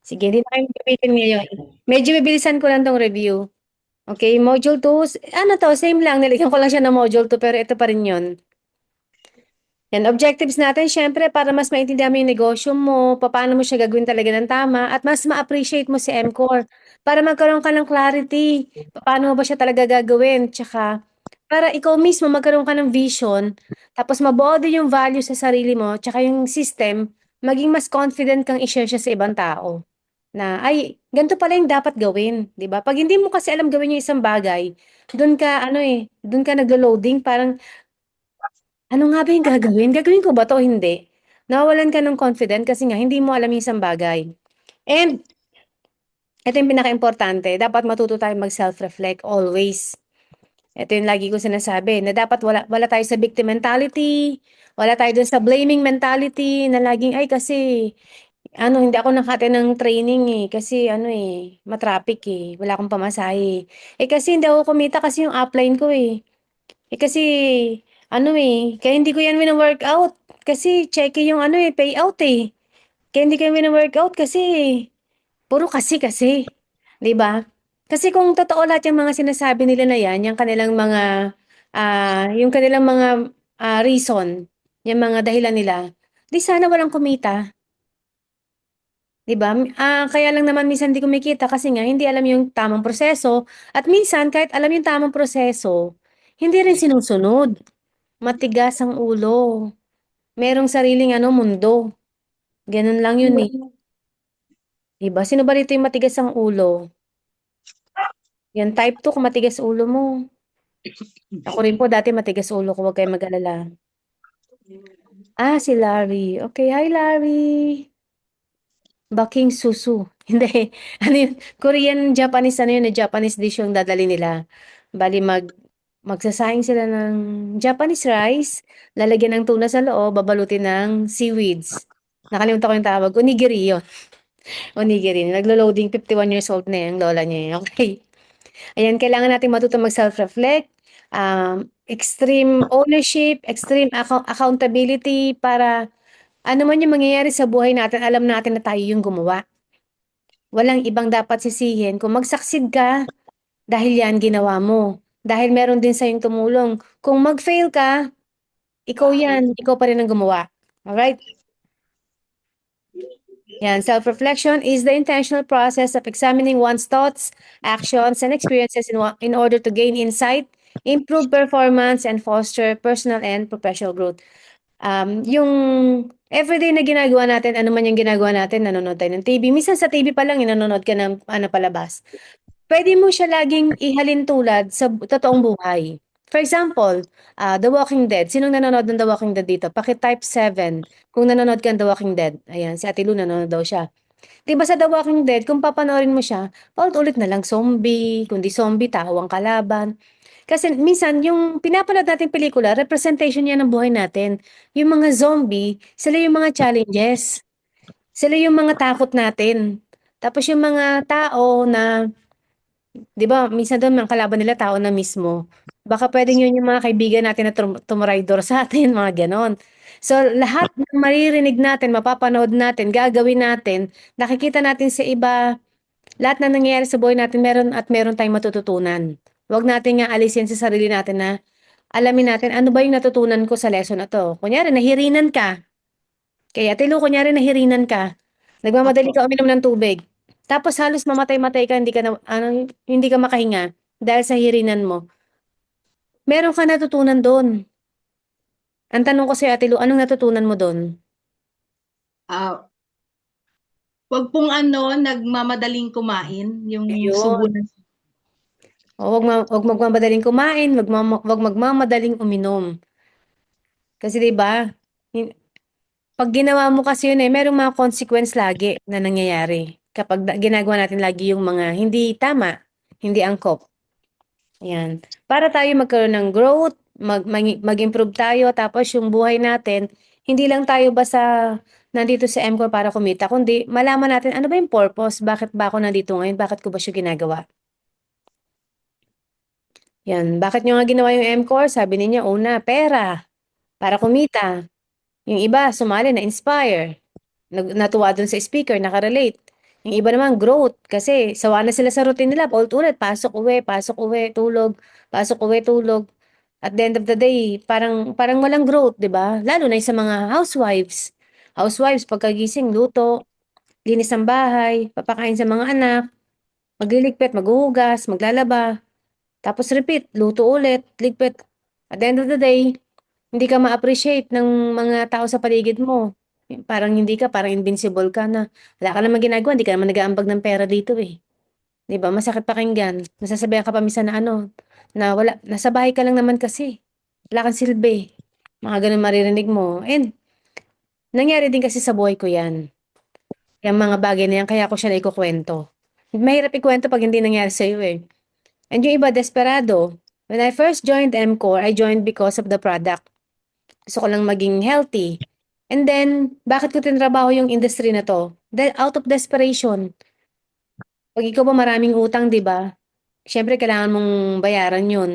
Sige, hindi na kayo bibitin ngayon. Medyo bibilisan ko lang tong review. Okay, module 2, ano to, same lang, nilagyan ko lang siya ng module 2, pero ito pa rin yun. Yan, objectives natin, syempre, para mas maintindihan mo yung negosyo mo, paano mo siya gagawin talaga ng tama, at mas ma-appreciate mo si MCore, para magkaroon ka ng clarity, paano mo ba siya talaga gagawin, tsaka, para ikaw mismo magkaroon ka ng vision, tapos mabuo din yung value sa sarili mo, tsaka yung system, maging mas confident kang i-share siya sa ibang tao. Na, ay, ganito pala yung dapat gawin, di ba? Pag hindi mo kasi alam gawin yung isang bagay, doon ka, ano doon ka naglo-loading, parang, ano nga ba yung gagawin? Gagawin ko ba 'to o hindi? Nawawalan ka ng confident kasi nga hindi mo alam yung isang bagay. And ito yung pinakaimportante, dapat matuto tayong mag-self-reflect always. Ito yung lagi ko sinasabi na dapat wala tayo sa victim mentality, wala tayo dun sa blaming mentality na laging, ay kasi ano, hindi ako nakate ng training eh, kasi ano eh, matraffic eh, wala akong pamasahe. Eh kasi hindi ako kumita kasi yung upline ko eh. Eh kasi, ano eh, kaya hindi ko yan wina-workout. Kasi cheque yung ano eh, payout eh. Kaya hindi ko yan wina-workout kasi, puro kasi. 'Di ba? Kasi kung totoo lahat yung mga sinasabi nila na yan, yung kanilang mga, yung kanilang mga reason, yung mga dahilan nila, di sana walang kumita. 'Di ba? Kaya lang naman minsan di kumikita kasi nga hindi alam yung tamang proseso at minsan kahit alam yung tamang proseso, hindi rin sinusunod. Matigas ang ulo. Merong sariling ano, mundo. Ganun lang yun eh. 'Di ba? Sino ba rito yung matigas ang ulo? Yan type 2 kung matigas ulo mo. Ako rin po dati matigas ulo ko, huwag kayong mag-alala. Si Larry. Okay, hi Larry. Baking susu. Hindi. Ano yun? Korean, Japanese, ano yun? Japanese dish yung dadali nila. Bali, magsasayang sila ng Japanese rice, lalagyan ng tuna sa loob, babalutin ng seaweeds. Nakalimutan ko yung tawag. Onigiri yun. Onigiri. Naglo-loading 51 years old na yung lola niya. Okay. Ayan, kailangan natin matuto mag-self-reflect, extreme ownership, extreme accountability para ano man yung mangyayari sa buhay natin, alam natin na tayo yung gumawa. Walang ibang dapat sisihin. Kung mag-succeed ka, dahil yan ginawa mo. Dahil meron din sa'yong tumulong. Kung mag-fail ka, ikaw yan. Ikaw pa rin ang gumawa. Alright? Yan. Self-reflection is the intentional process of examining one's thoughts, actions, and experiences in order to gain insight, improve performance, and foster personal and professional growth. Yung everyday na ginagawa natin, ano man yung ginagawa natin, nanonood tayo ng TV. Minsan sa TV pa lang, nanonood ka ng ano, palabas. Pwede mo siya laging ihalin tulad sa totoong buhay. For example, The Walking Dead. Sinong nanonood ng The Walking Dead dito? Paki-type 7 kung nanonood ka ng The Walking Dead. Ayan, si Ate Lu nanonood daw siya. 'Di ba sa The Walking Dead, kung papanoorin mo siya, paulit-ulit na lang zombie, kundi zombie, tao ang kalaban. Kasi minsan yung pinapanood nating pelikula, representation yan ng buhay natin. Yung mga zombie, sila yung mga challenges. Sila yung mga takot natin. Tapos yung mga tao na 'di ba minsan do'n ang kalaban nila tao na mismo. Baka puwedeng 'yun yung mga kaibigan natin na tumraydor sa atin, mga gano'n. So, lahat ng maririnig natin, mapapanood natin, gagawin natin, nakikita natin sa iba, lahat ng nangyayari sa buhay natin meron tayong matututunan. Huwag nating aalisin sa sarili natin na alamin natin, ano ba yung natutunan ko sa lesson na 'to? Kunyari nahirinan ka, kaya tilo kunyari nahirinan ka, nagmamadali Opo. ka uminom ng tubig, tapos halos mamatay-matay ka hindi ka na ano, hindi ka makahinga dahil sa hirinan mo. Meron kang natutunan dun. Ang tanong ko sa'yo Ate Lu, anong natutunan mo dun? Ah, Wag pong ano, nagmamadaling kumain, yung subo Ayun. ng O wag magmamadaling kumain, wag magmamadaling uminom. Kasi 'di ba, hin 'pag ginawa mo kasi yun, merong mga consequence lagi na nangyayari kapag ginagawa natin lagi yung mga hindi tama, hindi angkop. Ayan. Para tayo magkaroon ng growth, mag-improve tayo, tapos yung buhay natin, hindi lang tayo basta nandito sa MCOR para kumita, kundi malaman natin ano ba yung purpose, bakit ba ako nandito ngayon, bakit ko ba siya ginagawa. Yan, bakit nyo nga ginawa yung MCOR? Sabi niya, una, pera, para kumita. Yung iba, sumali na inspire, natuwa dun sa speaker, nakarelate. Yung iba naman growth kasi sawa na sila sa routine nila, paulit-ulit, pasok, uwi, tulog, pasok, uwi, tulog. At the end of the day, parang walang growth, 'di ba? Lalo na yung sa mga housewives. Housewives pagkagising, luto, linis ng bahay, papakain sa mga anak, magliligpit, maghuhugas, maglalaba, tapos repeat, luto ulit, ligpit. At the end of the day, hindi ka ma-appreciate ng mga tao sa paligid mo. Parang hindi ka, parang invincible ka na. Wala ka namang ginagawa, hindi ka naman nag-aambag ng pera dito eh. 'Di ba? Masakit pakinggan. Nasasabihan ka pa minsan na ano, na wala, nasa bahay ka lang naman kasi. Wala kang silbi. Mga ganun maririnig mo. And nangyari din kasi sa buhay ko 'yan. Yung mga bagay na yan, kaya ko siya naikukuwento. Mahirap ikwento pag hindi nangyari sa'yo eh. And yung iba, desperado. When I first joined MCOR, I joined because of the product. Gusto ko lang maging healthy. And then, bakit ko tinrabaho yung industry na to? Dahil out of desperation. Pag ikaw ba maraming utang, di ba? Siyempre, kailangan mong bayaran yun.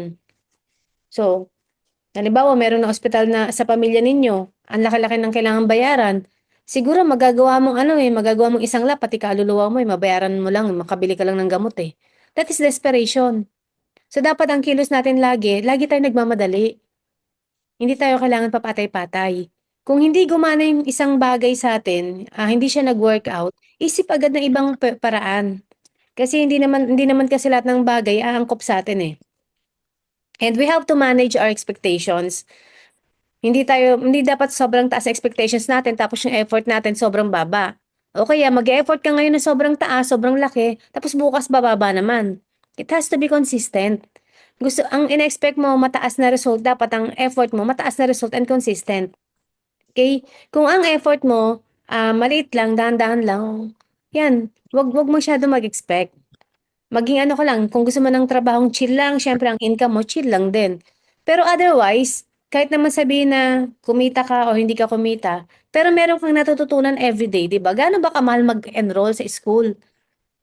So, halimbawa, meron na ospital na sa pamilya ninyo, ang laki-laki ng kailangan bayaran. Siguro magagawa mong ano eh, magagawa mong isang lap, pati kaluluwa mo eh, mabayaran mo lang, makabili ka lang ng gamot eh. That is desperation. So, dapat ang kilos natin lagi tayo nagmamadali. Hindi tayo kailangan papatay-patay. Kung hindi gumana yung isang bagay sa atin, hindi siya nag-workout, isip agad ng ibang paraan. Kasi hindi naman kasi lahat ng bagay aangkop sa atin eh. And we have to manage our expectations. Hindi dapat sobrang taas ang expectations natin tapos yung effort natin sobrang baba. O kaya mag-effort ka ngayon na sobrang taas, sobrang laki, tapos bukas bababa naman. It has to be consistent. Ang in-expect mo mataas na result, dapat ang effort mo mataas na result and consistent. Okay? Kung ang effort mo maliit lang, dahan-dahan lang, yan, wag masyado mag-expect. Maging ano ka lang, kung gusto mo ng trabahong chill lang, syempre ang income mo chill lang din. Pero otherwise, kahit naman sabihin na kumita ka o hindi ka kumita, pero meron kang natututunan everyday, 'di ba? Gaano ba kamahal mag-enroll sa school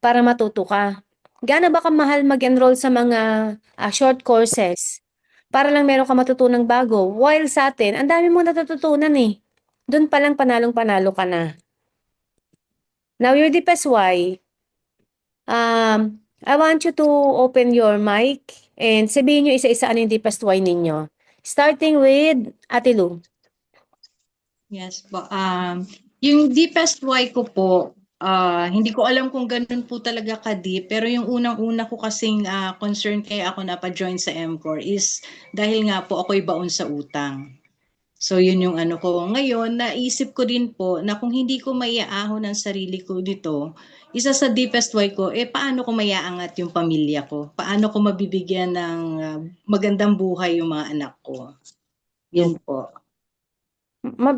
para matuto ka? Gaano ba kamahal mag-enroll sa mga short courses para lang meron ka matutunang bago? While sa atin, ang dami mong natututunan eh. Doon pa lang panalong-panalo ka na. Now, your deepest why. I want you to open your mic and sabihin nyo isa-isa ano yung deepest why ninyo. Starting with Ate Lu. Yes po. Yung deepest why ko po, hindi ko alam kung ganun po talaga ka-deep, pero yung unang-una ko kasing concern kaya ako napa-join sa MCOR is dahil nga po ako'y baon sa utang. So yun yung ano ko. Ngayon, naisip ko din po na kung hindi ko maiaahon ang sarili ko dito, isa sa deepest why ko, paano ko maiaangat yung pamilya ko? Paano ko mabibigyan ng magandang buhay yung mga anak ko? Yung Yun po.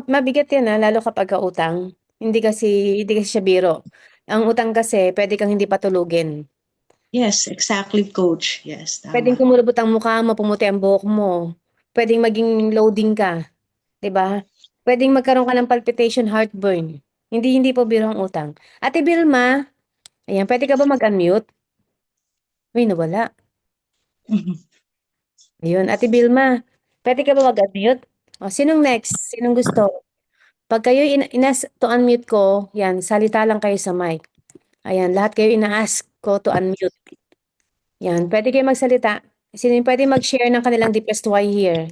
mabigat yan lalo kapag utang. Hindi kasi siya biro. Ang utang kasi pwede kang hindi patulugin. Yes, exactly, coach. Yes, Pwedeng tama. kumulubot ang mukha mo, pumuti ang buhok mo. Pwedeng maging loading ka, 'di ba? Pwedeng magkaroon ka ng palpitation, heartburn. Hindi po biro ang utang. Ate Vilma, ayan, pwede ka ba mag-unmute? Uy, nawala. Ayun, Ate Vilma, pwede ka ba mag-unmute? O, sinong next? Sinong gusto? Pag kayo inas to unmute ko, yan, salita lang kayo sa mic. Ayan, lahat kayo ina-ask ko to unmute. Yan, pwede kayo magsalita. Sino yung pwede mag-share ng kanilang deepest why here?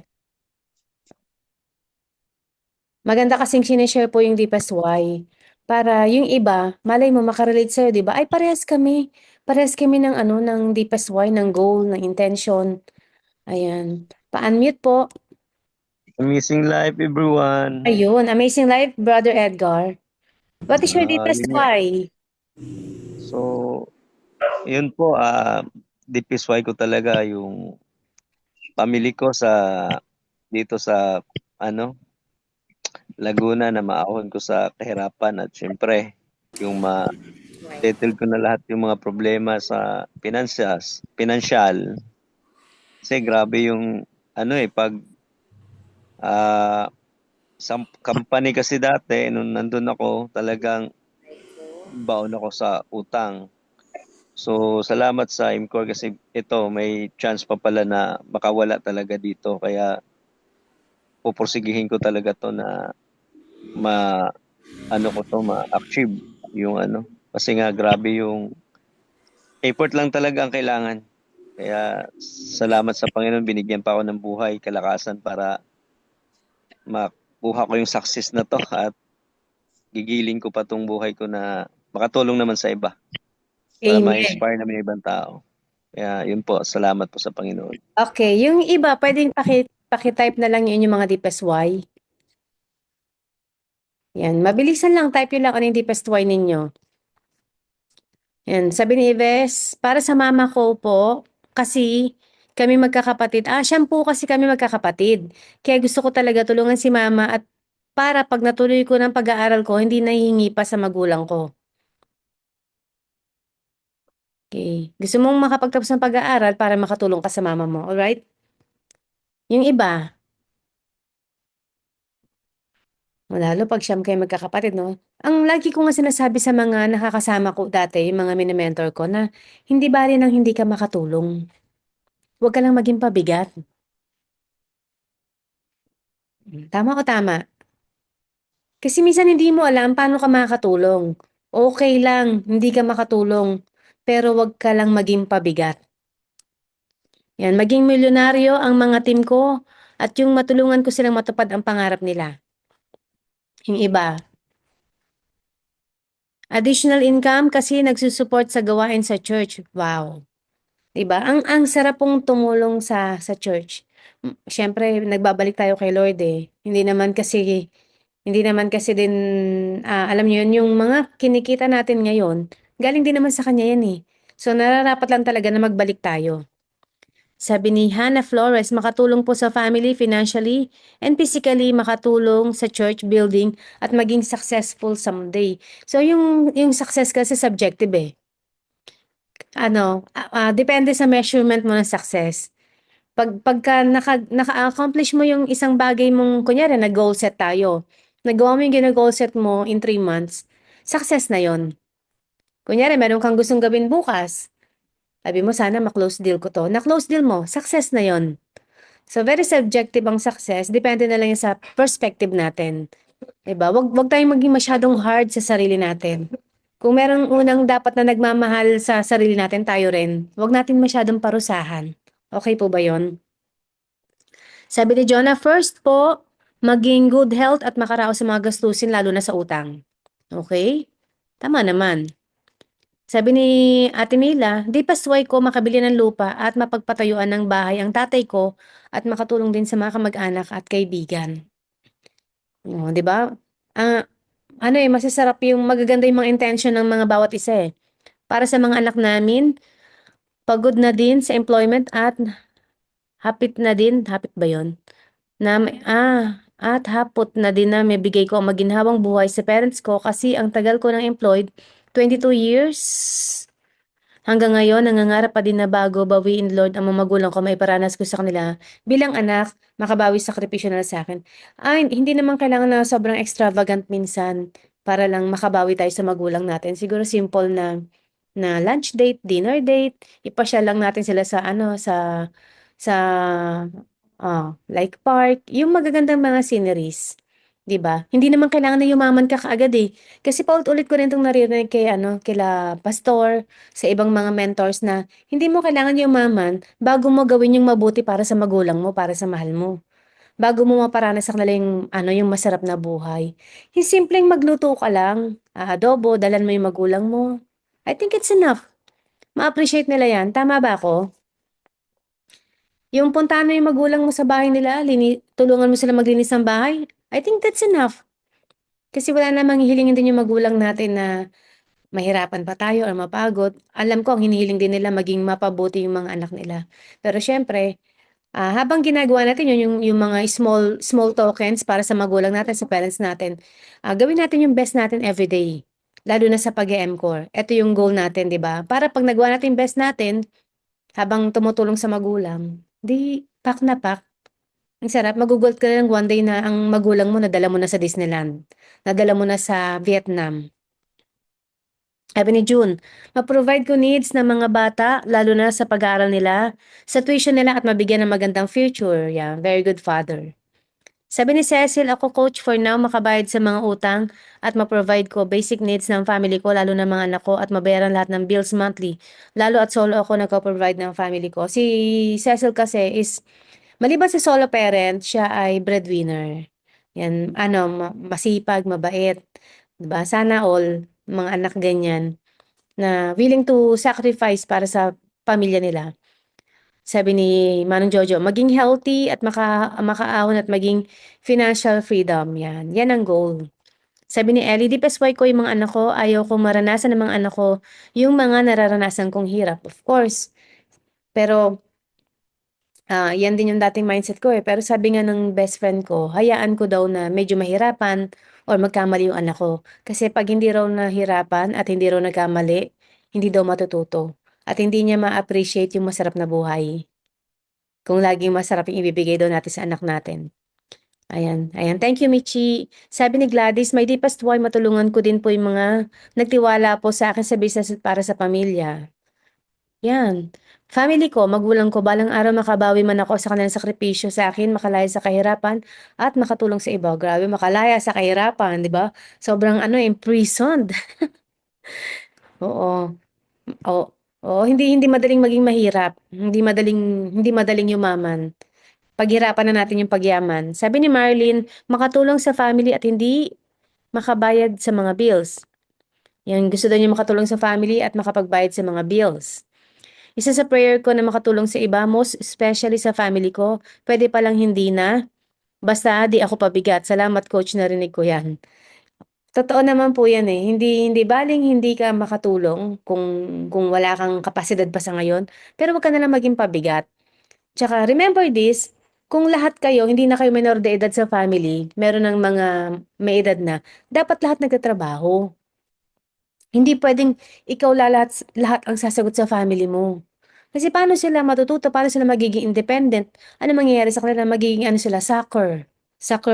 Maganda kasing sinishare po yung deepest why. Para yung iba, malay mo makarelate sa'yo, di ba? Ay, parehas kami. Parehas kami ng ano, ng deepest why, ng goal, ng intention. Ayan. Pa-unmute po. Amazing life, everyone. Ayun, amazing life, Brother Edgar. What is your deepest Yun nga. why? So, yun po, deepest why ko talaga yung family ko dito sa, ano, Laguna na maahon ko sa kahirapan at syempre, yung ma-settle ko na lahat yung mga problema sa financial. Kasi grabe yung, pag, ah, sa company kasi dati, nung nandun ako, talagang baon ako sa utang. So, salamat sa IMCOR kasi ito, may chance pa pala na makawala talaga dito. Kaya, pupursigihin ko talaga to na ma-achieve yung Kasi nga grabe yung effort lang talaga ang kailangan. Kaya salamat sa Panginoon, binigyan pa ako ng buhay, kalakasan para makuha ko yung success na to at gigiling ko pa tong buhay ko na makatulong naman sa iba para Amen. ma-inspire naman yung ibang tao. Kaya yun po, salamat po sa Panginoon. Okay, yung iba, pwedeng paki-type na lang yun yung mga deepest why. Yan, mabilisan lang, type yun lang ano yung deepest why ninyo. Yan, sabi ni Ives, para sa mama ko po, kasi kami magkakapatid. Siya po kasi kami magkakapatid. Kaya gusto ko talaga tulungan si mama at para pag natuloy ko ng pag-aaral ko, hindi nahihingi pa sa magulang ko. Okay. Gusto mong makapagtapos ng pag-aaral para makatulong ka sa mama mo, alright? Yung iba, lalo pag siyam kayo magkakapatid, no? Ang lagi ko nga sinasabi sa mga nakakasama ko dati, yung mga mini-mentor ko, na hindi bali nang hindi ka makatulong. Huwag ka lang maging pabigat. Tama o tama? Kasi minsan hindi mo alam paano ka makakatulong. Okay lang, hindi ka makatulong, pero huwag ka lang maging pabigat. Yan, maging milyonaryo ang mga team ko at yung matulungan ko silang matupad ang pangarap nila. Yung iba, additional income kasi nagsusupport sa gawain sa church. Wow. 'Di ba? Ang sarap pong tumulong sa church. Siyempre nagbabalik tayo kay Lord eh. Hindi naman kasi din alam niyo yun, yung mga kinikita natin ngayon, galing din naman sa kanya yan eh. So nararapat lang talaga na magbalik tayo. Sabi ni Hannah Flores, makatulong po sa family financially and physically, makatulong sa church building at maging successful someday. So yung success kasi subjective eh. Depende sa measurement mo ng success. Pagka naka-accomplish mo yung isang bagay mong, kunyari, nag-goal set tayo. Nagawa mo yung gina-goal set mo in 3 months, success na yon. Kunyari, meron kang gustong gawin bukas. Sabi mo, sana ma-close deal ko to. Na-close deal mo, success na yon. So, very subjective ang success. Depende na lang yan sa perspective natin. Diba? Wag tayong maging masyadong hard sa sarili natin. Kung merong unang dapat na nagmamahal sa sarili natin, tayo rin. Wag natin masyadong parusahan. Okay po ba yon? Sabi ni Jonah, first po, maging good health at makaraos sa mga gastusin lalo na sa utang. Okay? Tama naman. Sabi ni Ate Mila, di pasway ko makabili ng lupa at mapagpatayuan ng bahay ang tatay ko at makatulong din sa mga kamag-anak at kaibigan. O, di ba? Ah, masasarap yung magaganda yung mga intention ng mga bawat isa eh. Para sa mga anak namin, pagod na din sa employment at hapit ba yon? At hapot na din na may bigay ko ang maginhawang buhay sa parents ko kasi ang tagal ko ng employed, 22 years. Hanggang ngayon, nangangarap pa din na bago bawiin Lord ang mga magulang ko, may paranas ko sa kanila. Bilang anak, makabawi sa sakripisyo na sa akin. Hindi naman kailangan na sobrang extravagant minsan para lang makabawi tayo sa magulang natin. Siguro simple na lunch date, dinner date, ipasyal lang natin sila sa like park, yung magagandang mga sceneries, 'di ba? Hindi naman kailangan na yumaman ka kaagad eh. Kasi paulit-ulit ko rin 'tong naririnig kila pastor, sa ibang mga mentors na hindi mo kailangan yumaman bago mo gawin yung mabuti para sa magulang mo, para sa mahal mo. Bago mo maparanas sa kanila yung masarap na buhay. Yung simpleng magluto ka lang, adobo, dalan mo yung magulang mo. I think it's enough. Ma-appreciate nila yan. Tama ba ako? Yung puntahan mo yung magulang mo sa bahay nila, tulungan mo sila maglinis ng bahay, I think that's enough. Kasi wala namang hihilingin din yung magulang natin na mahirapan pa tayo or mapagod. Alam ko ang hinihiling din nila maging mapabuti yung mga anak nila. Pero syempre, habang ginagawa natin yung mga small small tokens para sa magulang natin, sa parents natin, gawin natin yung best natin everyday. Lalo na sa pag-e-MCOR. Ito yung goal natin, di ba? Para pag nagawa natin yung best natin, habang tumutulong sa magulang, di pak na pak. Ang sarap, magugulat ka lang one day na ang magulang mo nadala mo na sa Disneyland, nadala mo na sa Vietnam. Sabi ni June, ma-provide ko needs ng mga bata, lalo na sa pag-aaral nila, sa tuition nila at mabigyan ng magandang future. Yeah, very good father. Sabi ni Cecil, ako coach for now, makabayad sa mga utang at ma-provide ko basic needs ng family ko, lalo na mga anak ko, at mabayaran lahat ng bills monthly. Lalo at solo ako nagko-provide ng family ko. Si Cecil kasi is, maliban sa solo parent, siya ay breadwinner. Yan, masipag, mabait. Diba? Sana all, mga anak ganyan, na willing to sacrifice para sa pamilya nila. Sabi ni Manong Jojo, maging healthy at makaahon at maging financial freedom. Yan. Yan ang goal. Sabi ni Ellie, di pesway ko yung mga anak ko, ayaw kong maranasan ng mga anak ko yung mga nararanasan kong hirap. Of course. Pero, yan din yung dating mindset ko eh. Pero sabi nga ng best friend ko, hayaan ko daw na medyo mahirapan or magkamali yung anak ko. Kasi pag hindi raw nahirapan at hindi raw nagkamali, hindi daw matututo. At hindi niya ma-appreciate yung masarap na buhay. Kung laging masarap yung ibibigay daw natin sa anak natin. Ayan, ayan. Thank you, Michi. Sabi ni Gladys, my deepest why matulungan ko din po yung mga nagtiwala po sa akin sa business at para sa pamilya. Yan. Family ko, magulang ko, balang araw makabawi man ako sa kanilang sakripisyo sa akin, makalaya sa kahirapan, at makatulong sa iba. Grabe, makalaya sa kahirapan, di ba? Sobrang imprisoned. Oo. Oo. Oo, hindi madaling maging mahirap. Hindi madaling yumaman. Paghirapan na natin yung pagyaman. Sabi ni Marlene, makatulong sa family at hindi makabayad sa mga bills. Yan, gusto daw niya makatulong sa family at makapagbayad sa mga bills. Isa sa prayer ko na makatulong sa iba, most especially sa family ko, pwede palang hindi na, basta di ako pabigat. Salamat coach, narinig ko yan. Totoo naman po yan eh. Hindi baling hindi ka makatulong kung wala kang kapasidad pa sa ngayon, pero wag ka na lang maging pabigat. Tsaka remember this, kung lahat kayo, hindi na kayo menor de edad sa family, meron ng mga may edad na, dapat lahat nagtatrabaho. Hindi pwedeng ikaw lahat ang sasagot sa family mo. Kasi paano sila matututo? Paano sila magiging independent? Ano mangyayari sa kanila? Magiging sila, soccer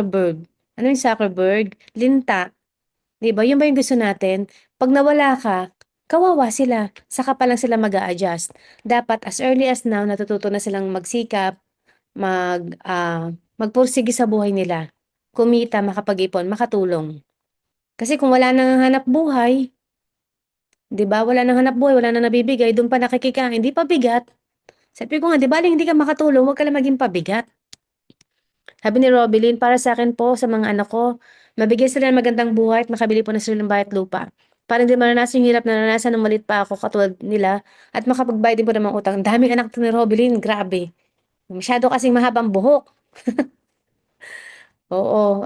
bird. Ano yung soccer bird? Linta. 'Di ba? Yun ba yung gusto natin? Pag nawala ka, kawawa sila. Saka pa lang sila mag-a-adjust. Dapat as early as now, natututo na silang magsikap, magpursige sa buhay nila. Kumita, makapag-ipon, makatulong. Kasi kung wala nang hanap buhay, 'di ba? Wala nang hanap buhay, wala nang nabibigay, doon pa nakikikain, hindi pa bigat. Sabi ko nga, 'di ba, hindi ka makatulong, huwag ka lang maging pabigat. Sabi ni Robilyn, para sa akin po, sa mga anak ko, mabigyan sila ng magandang buhay at makabili po ng sariling bahay at lupa. Para hindi maranasan yung hirap na naranasan nung malit pa ako katulad nila at makapagbayad din po ng mga utang. Ang daming anak to ni Robilyn, grabe. Masyado kasing mahabang buhok. Oo,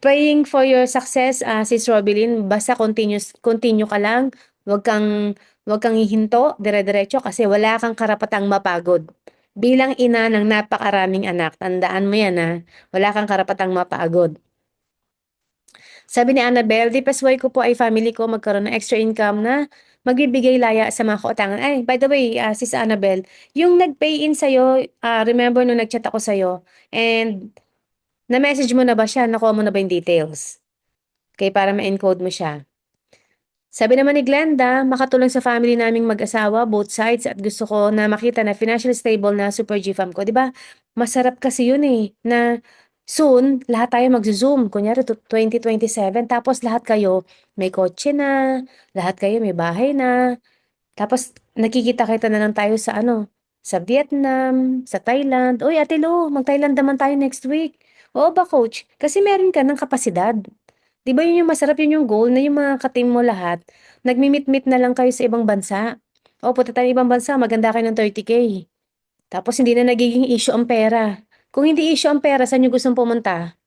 praying for your success, Sis Robilyn, basta continue ka lang, wag kang wag kang hihinto, dire-diretso kasi wala kang karapatang mapagod. Bilang ina ng napakaraming anak, tandaan mo 'yan, wala kang karapatang mapagod. Sabi ni Annabel, "The best way ko po ay family ko magkaroon ng extra income na magbibigay laya sa mga kautangan." Ay, by the way, Sis Annabel, yung nag-pay in sa'yo, remember nung nag-chat ako sa'yo and na-message mo na ba siya? Nakuha mo na ba yung details? Okay, para ma-encode mo siya. Sabi naman ni Glenda, makatulong sa family naming mag-asawa, both sides, at gusto ko na makita na financially stable na super GFAM ko. 'Di ba? Masarap kasi yun eh, na soon, lahat tayo mag-zoom. Kunyari, 2027, tapos lahat kayo may kotse na, lahat kayo may bahay na, tapos nakikita-kita na lang tayo sa sa Vietnam, sa Thailand. Uy, Ate Lo, mag-Thailand naman tayo next week. Oo ba, coach? Kasi meron ka ng kapasidad. 'Di ba yun yung masarap, yun yung goal na yung mga ka-team mo lahat, nagmi-meet-meet na lang kayo sa ibang bansa. O, punta tayo ibang bansa, maganda kayo ng 30K. Tapos hindi na nagiging issue ang pera. Kung hindi issue ang pera, saan yung gustong pumunta?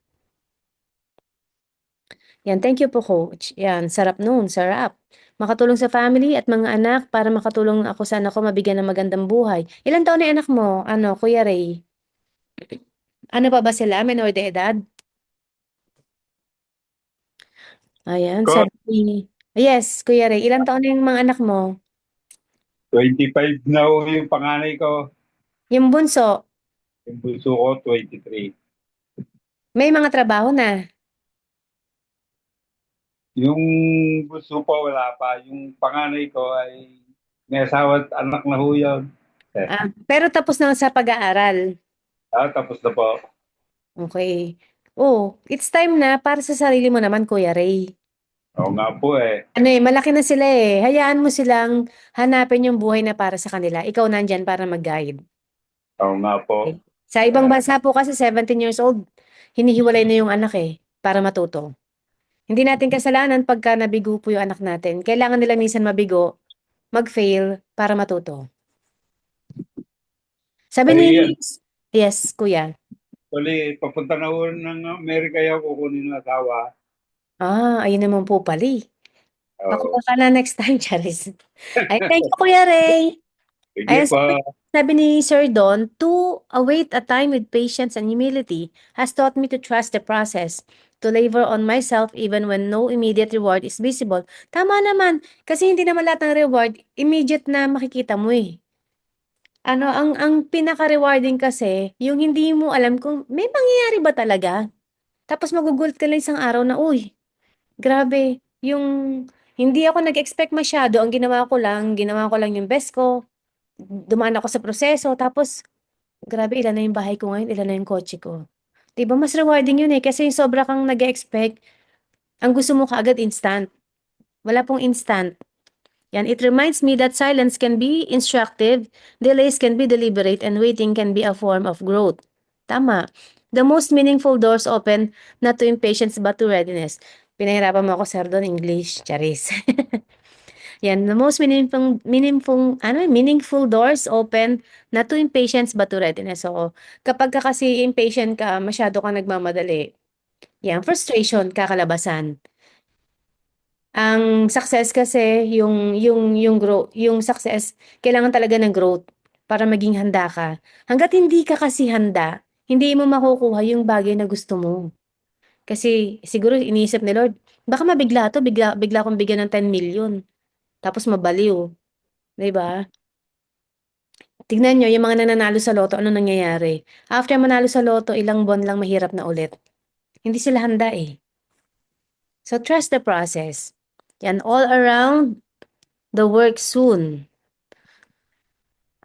Yan, thank you po, coach. Yan, sarap nun, sarap. Makatulong sa family at mga anak para makatulong ako sa anak ko mabigyan ng magandang buhay. Ilan taon na yung anak mo? Kuya Ray? Ano pa ba sila? Menor de edad? Ayan, Ko, sabi yes, Kuya Ray. Ilan taon na yung mga anak mo? 25 na ho yung panganay ko. Yung bunso, Yung bunso ko, 23. may mga trabaho na. Yung bunso ko, wala pa. Yung panganay ko ay may asawa at anak na ho yun. Pero tapos na sa pag-aaral. Tapos na po. Okay. Oh, it's time na para sa sarili mo naman, Kuya Ray. Oo nga po eh. Ano eh, malaki na sila eh. Hayaan mo silang hanapin yung buhay na para sa kanila. Ikaw nandyan para mag-guide. Oo nga po. Okay? Sa ibang bansa po kasi 17 years old, hinihiwalay na yung anak eh, para matuto. Hindi natin kasalanan pagka nabigo po yung anak natin. Kailangan nila minsan mabigo, mag-fail, para matuto. Sabi ni, Ay, yes, kuya. actually, papunta na ho ng Amerika yung kukunin ng asawa. Ayun naman po pali. Oo. Pakuha ka na next time, Charis. Ay, thank you, Kuya Ray. Sige Ayan, po. sabi ni Sir Don, to await a time with patience and humility has taught me to trust the process, to labor on myself even when no immediate reward is visible. Tama naman, kasi hindi naman lahat ng reward immediate na makikita mo eh. Ano, ang pinaka-rewarding kasi, yung hindi mo alam kung may mangyayari ba talaga. Tapos magugulat ka lang isang araw na, uy, grabe, yung hindi ako nag-expect masyado, ang ginawa ko lang yung best ko, dumaan ako sa proseso, tapos grabe, ilan na yung bahay ko ngayon, ilan na yung kotse ko. 'Di ba mas rewarding yun eh, kasi yung sobra kang nag-expect, ang gusto mo kaagad instant. Wala pong instant. Yan, it reminds me that silence can be instructive, delays can be deliberate, and waiting can be a form of growth. Tama. The most meaningful doors open not to impatience but to readiness. Pinahirapan mo ako, sir, doon, English, charis. Yan, the most meaningful doors open not to impatience but to readiness. So, kapag ka kasi impatient ka, masyado kang nagmamadali. Yan, frustration, kakalabasan. Ang success kasi yung success kailangan talaga ng growth para maging handa ka. Hangga't hindi ka kasi handa, hindi mo makukuha yung bagay na gusto mo. Kasi siguro iniisip ni Lord, baka mabigla 'to, bigla akong bigyan ng 10 million tapos mabaliw, 'di ba? Tignan niyo yung mga nananalo sa loto, ano nangyayari? After manalo sa loto, ilang buwan lang mahirap na ulit. Hindi sila handa eh. So trust the process. Yan, all around the work soon.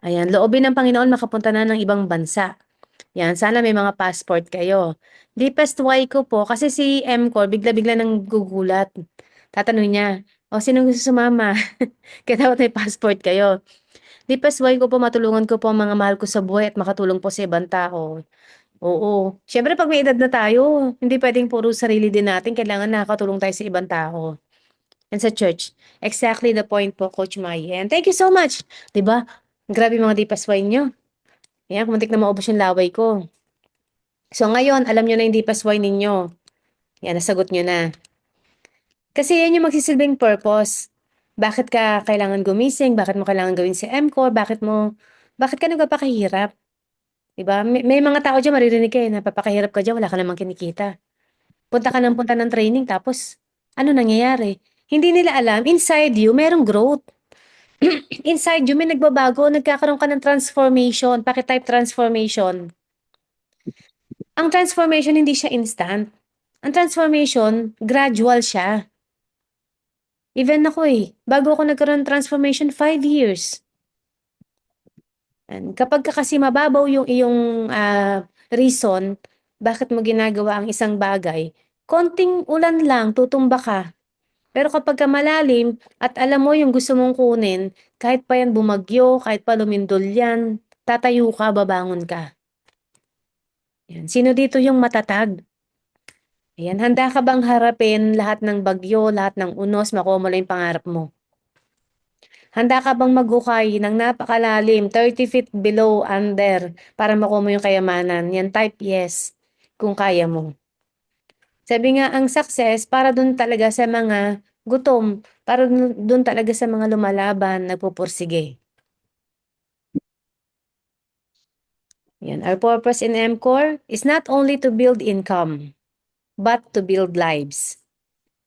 Ayan, loobin ng Panginoon makapunta na ng ibang bansa. Yan, sana may mga passport kayo. Deepest why ko po, kasi si MCOR bigla-bigla nang gugulat. Tatanungin niya, o sino gusto sumama? Kaya dapat may passport kayo. Deepest why ko po, matulungan ko po ang mga mahal ko sa buhay at makatulong po sa ibang tao. Oo. Siyempre, pag may edad na tayo, hindi pwedeng puro sarili din natin. Kailangan nakakatulong tayo sa ibang tao. And sa church. Exactly the point po, Coach Mai. And thank you so much. 'Di ba? Grabe mga deepest why nyo. Ayan, kumuntik na maubos yung laway ko. So ngayon, alam nyo na yung deepest why ninyo. Yan, nasagot nyo na. Kasi yan yung magsisilbing purpose. Bakit ka kailangan gumising? Bakit mo kailangan gawin si MCOR? Bakit ka nagpapakahirap? Diba? May mga tao dyan, maririnig kayo, napapakahirap ka dyan, wala ka namang kinikita. Punta ng training, tapos, ano nangyayari? Hindi nila alam, inside you, merong growth. Inside you, may nagbabago, nagkakaroon ka ng transformation. Paki-type transformation. Ang transformation, hindi siya instant. Ang transformation, gradual siya. Even ako bago ako nagkaroon ng transformation, 5 years. And kapag ka kasi mababaw yung iyong reason, bakit mo ginagawa ang isang bagay, konting ulan lang, tutumba ka. Pero kapag ka malalim at alam mo yung gusto mong kunin, kahit pa yan bumagyo, kahit pa lumindol yan, tatayo ka, babangon ka. Yan. Sino dito yung matatag? Ayan, handa ka bang harapin lahat ng bagyo, lahat ng unos, makuha mo lang yung pangarap mo? Handa ka bang maghukay ng napakalalim, 30 feet below, under, para makuha mo yung kayamanan? Yan, type yes, kung kaya mo. Sabi nga, ang success, para dun talaga sa mga gutom, para dun talaga sa mga lumalaban, nagpupursige. Yan, our purpose in MCOR is not only to build income, but to build lives.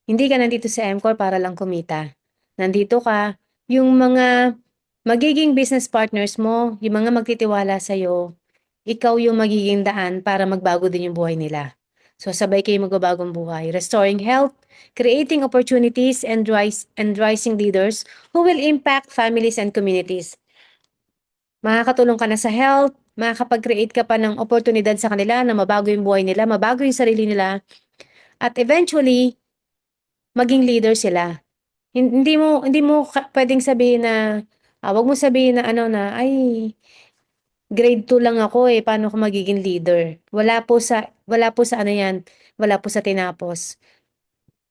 Hindi ka nandito sa MCOR para lang kumita. Nandito ka, yung mga magiging business partners mo, yung mga magtitiwala sa'yo, ikaw yung magiging daan para magbago din yung buhay nila. So sabay kayo magbabagong buhay. Restoring health, creating opportunities, and rising leaders who will impact families and communities. makakatulong ka na sa health, makakapag-create ka pa ng oportunidad sa kanila na mabago yung buhay nila, mabago yung sarili nila, at eventually, maging leader sila. Hindi mo pwedeng sabihin na, wag mo sabihin na ano na, ay, grade 2 lang ako eh, paano ako magiging leader? Wala po sa ano yan, wala po sa tinapos.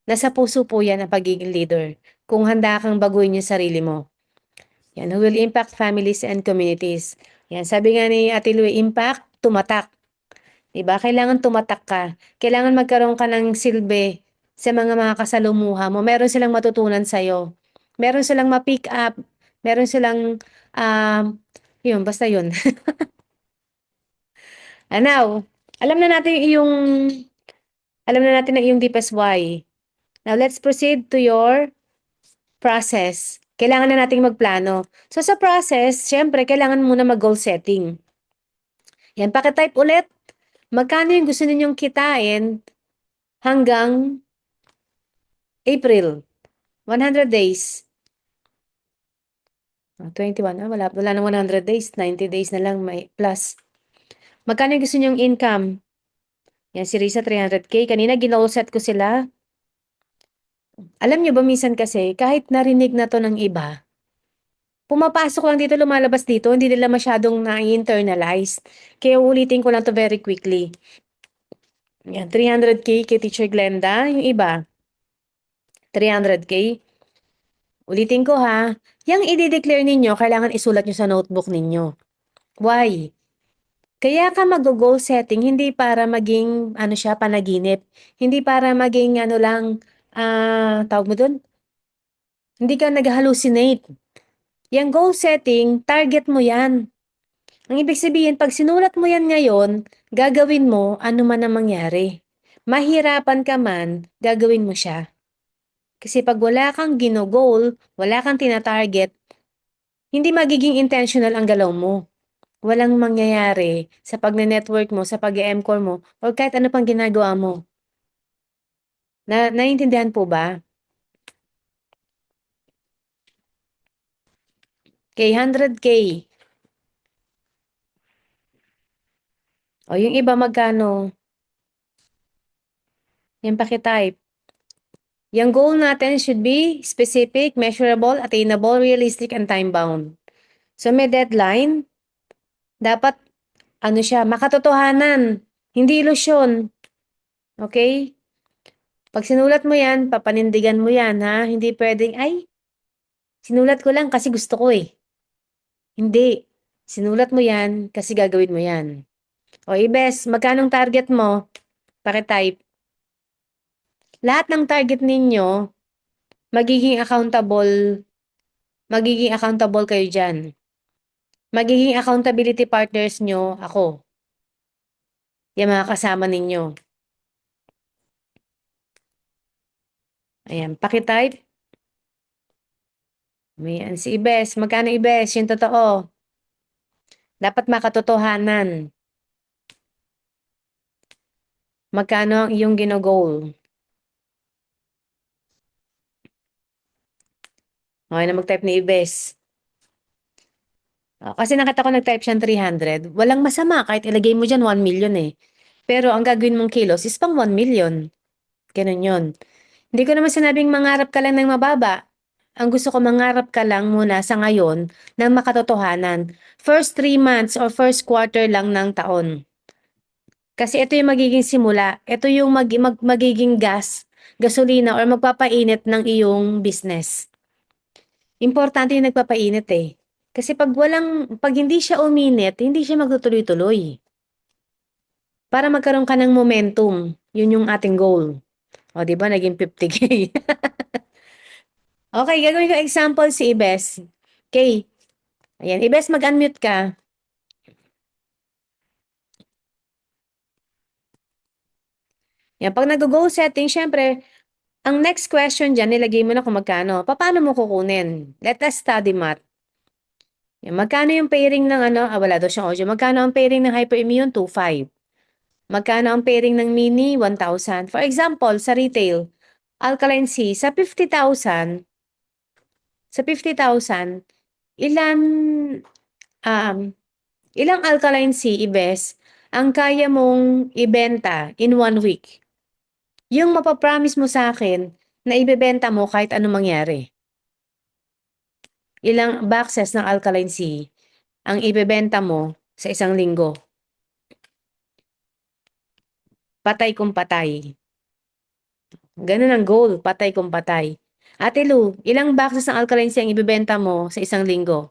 Nasa puso po yan ang pagiging leader. Kung handa kang baguhin yung sarili mo. Yan, who will impact families and communities. Yan, sabi nga ni Ate Lou, impact, tumatak. Diba? Kailangan tumatak ka. Kailangan magkaroon ka ng silbi sa mga kasalumuha mo. Meron silang matutunan sa'yo. Meron silang ma-pick up. Meron silang, um, yun, basta yun. And now, alam na natin ang iyong deepest why. Now, let's proceed to your process. Kailangan na nating magplano. So, sa process, syempre, kailangan muna mag-goal setting. Yan, pakitype ulit. Magkano yung gusto ninyong kitain hanggang April? 100 days. 21, wala na 100 days. 90 days na lang may plus. Magkano yung gusto ninyong income? Yan, si Risa, 300K. Kanina, ginol set ko sila. Alam niyo ba, minsan kasi, kahit narinig na to ng iba, pumapasok lang dito, lumalabas dito, hindi nila masyadong na-internalize. Kaya ulitin ko lang to very quickly. Yan, 300K kay Teacher Glenda. Yung iba, 300K. Ulitin ko ha. Yang i-declare ninyo, kailangan isulat nyo sa notebook ninyo. Why? Kaya ka mag-goal setting, hindi para maging, panaginip. Hindi para maging, tawag mo dun? Hindi ka nag-hallucinate. Yang goal setting, target mo yan. Ang ibig sabihin, pag sinulat mo yan ngayon, gagawin mo ano man ang mangyari. Mahirapan ka man, gagawin mo siya. Kasi pag wala kang gino-goal, wala kang tina-target, hindi magiging intentional ang galaw mo. Walang mangyayari sa pag-network mo, sa pag-MCore mo, o kahit ano pang ginagawa mo. Naiintindihan po ba? Okay, 100K. O yung iba magkano? Yung pakitype. Yung goal natin should be specific, measurable, attainable, realistic, and time-bound. So may deadline. Dapat, makatotohanan. Hindi ilusyon. Okay? Pag sinulat mo yan, papanindigan mo yan, ha? Hindi pwedeng, ay, sinulat ko lang kasi gusto ko eh. Hindi. Sinulat mo yan kasi gagawin mo yan. O Ibes, magkanong target mo? Pakitype. Lahat ng target ninyo, magiging accountable kayo dyan. Magiging accountability partners nyo, ako. Yung mga kasama ninyo. Ayan, pakitype. Ayan, si Ibes. Magkano Ibes? Yung totoo. Dapat makatotohanan. Magkano ang iyong gino-goal? Okay na mag-type ni Ibes. Kasi nakita ko nag-type siyang 300. Walang masama kahit ilagay mo dyan 1 million eh. Pero ang gagawin mong kilos is pang 1 million. Ganun yun. Hindi ko naman sinabing mangarap ka lang ng mababa. Ang gusto ko mangarap ka lang muna sa ngayon ng makatotohanan. First 3 months or first quarter lang ng taon. Kasi ito yung magiging simula. Ito yung magiging gasolina or magpapainit ng iyong business. Importante yung nagpapainit eh. Kasi pag hindi siya uminit, hindi siya magtutuloy-tuloy. Para magkaroon ka ng momentum. Yun yung ating goal. O, di ba? Naging 50K. Okay, gagawin ko example si Ibes. Okay. Ayan, Ibes, mag-unmute ka. Yan, pag nag-goal setting, syempre, ang next question dyan, nilagay mo na kung magkano. Paano mo kukunin? Let us study math. Yan, magkano yung pairing ng wala daw siyang audio. Magkano ang pairing ng hyperimmune? 2.5. Magkano ang pairing ng mini? 1,000. For example, sa retail, Alkaline C, sa 50,000, ilan ilang alkaline sea, Ibes, ang kaya mong ibenta in 1 week? Yung mapapromise mo sa akin na ibebenta mo kahit anong mangyari. Ilang boxes ng alkaline sea ang ibebenta mo sa isang linggo? Patay kung patay. Ganun ang goal, patay kung patay. Ate Lu, ilang boxes ng alkaline sea ang ibebenta mo sa isang linggo?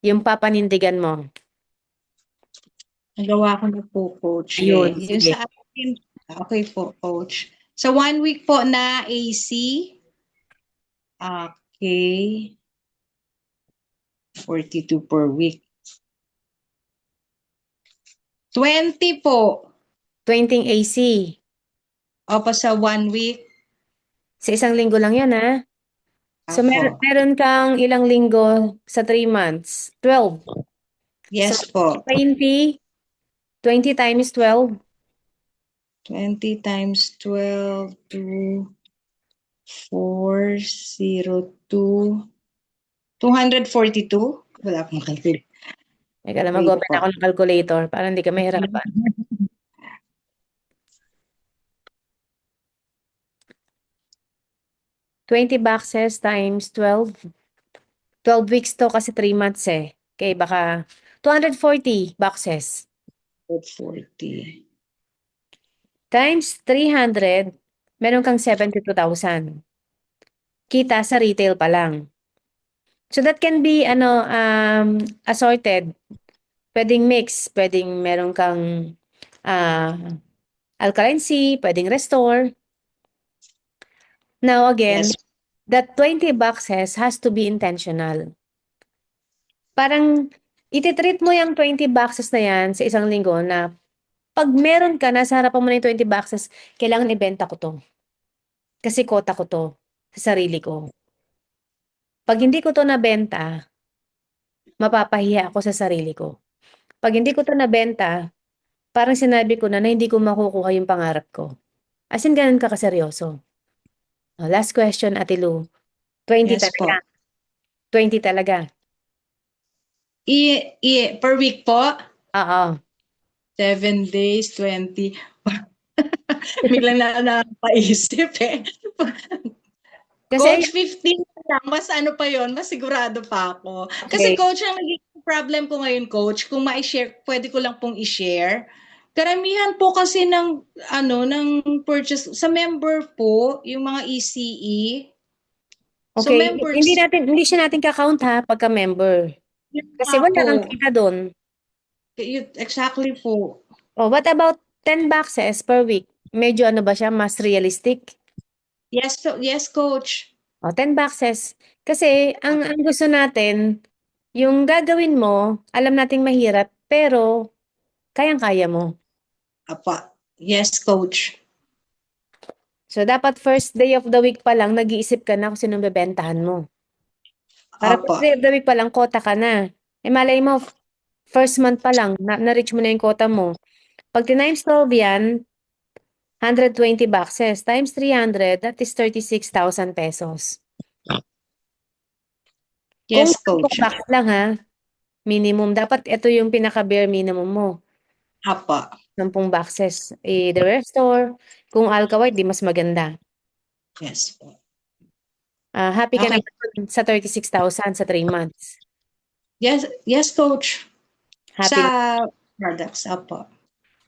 Yung papanindigan mo. Nagawa ko na po, Coach. Ayun, Yung sige. sa akin, okay po, Coach. Sa 1 week po na AC, okay, 42 per week. 20 po. 20 AC. Opo, sa 1 week. Sa isang linggo lang yan, ha? So, Apo. meron kang ilang linggo sa 3 months? 12. Yes So, po. 20 times 12. 20 times 12 to 402. 242? Wala akong calculator. Teka lang, Wait mag-open po. ako ng calculator para hindi ka mahirapan. 20 boxes times 12. 12 weeks to kasi 3 months eh. Okay, baka 240 boxes. 40. Times 300, meron kang 72,000. Kita sa retail pa lang. So that can be assorted. Pwedeng mix, pwedeng meron kang alkaline sea, pwedeng restore. Now again, Yes. that 20 boxes has to be intentional. Parang ititreat mo yung 20 boxes na yan sa isang linggo na pag meron ka, nasa harapan mo na yung 20 boxes, kailangan ibenta ko to. Kasi kota ko to sa sarili ko. Pag hindi ko to nabenta, mapapahiya ako sa sarili ko. Pag hindi ko to nabenta, parang sinabi ko na hindi ko makukuha yung pangarap ko. As in, ganun ka kaseryoso. Last question, Ate Lu. 20 Yes po. talaga. 20 talaga. Per week po? Oo. 7 days, 20. Biglang napaisip eh. Kasi, Coach, 15 lang. Mas ano pa yon, mas sigurado pa ako. Kasi okay. coach, ang naging problem ko ngayon, coach, kung ma-share, pwede ko lang pong i-share. Karamihan po kasi ng purchase sa member po, yung mga ECE. So Okay, members, hindi siya natin ka-count ha pagka member. yun Kasi nga wala kang po. kita doon. Exactly po. Oh, what about 10 boxes per week? Medyo ano ba siya, mas realistic? Yes, yes, coach. Oh, 10 boxes. Kasi ang gusto natin, yung gagawin mo, alam nating mahirap, pero kayang-kaya mo. Apa. Yes, coach. So, dapat first day of the week pa lang, nag-iisip ka na kung sinong bebentahan mo. Para first Apa. day of the week pa lang, kota ka na. Eh, malay mo, first month pa lang, na-reach mo na yung kota mo. Pag times 12 yan, 120 boxes times 300, that is 36,000 pesos. Kung Yes, 10 coach. box lang ha, minimum. Dapat ito yung pinaka-bare minimum mo. Apa. 10 boxes. Eh, the restore, kung alka white, di mas maganda. Yes po. Happy ka Okay. naman sa 36,000 sa 3 months. Yes, coach. Happy na. Sa products, apa.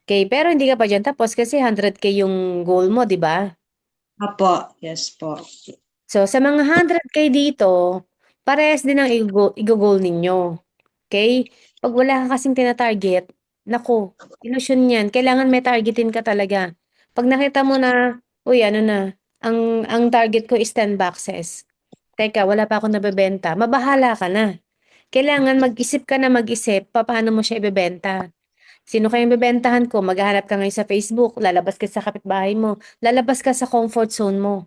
Okay, pero hindi ka pa dyan tapos kasi 100K yung goal mo, di ba? Apa. Yes po. So, sa mga 100K dito, parehas din ang i-goal ninyo. Okay? Pag wala ka kasing tina-target, naku, ilusyon yan. Kailangan may targetin ka talaga. Pag nakita mo na, uy, ano na, ang target ko is 10 boxes. Teka, wala pa akong nabebenta. Mabahala ka na. Kailangan mag-isip ka na mag-isip, paano mo siya ibebenta. Sino kayong bebentahan ko? Maghahanap ka ngayon sa Facebook, lalabas ka sa kapitbahay mo, lalabas ka sa comfort zone mo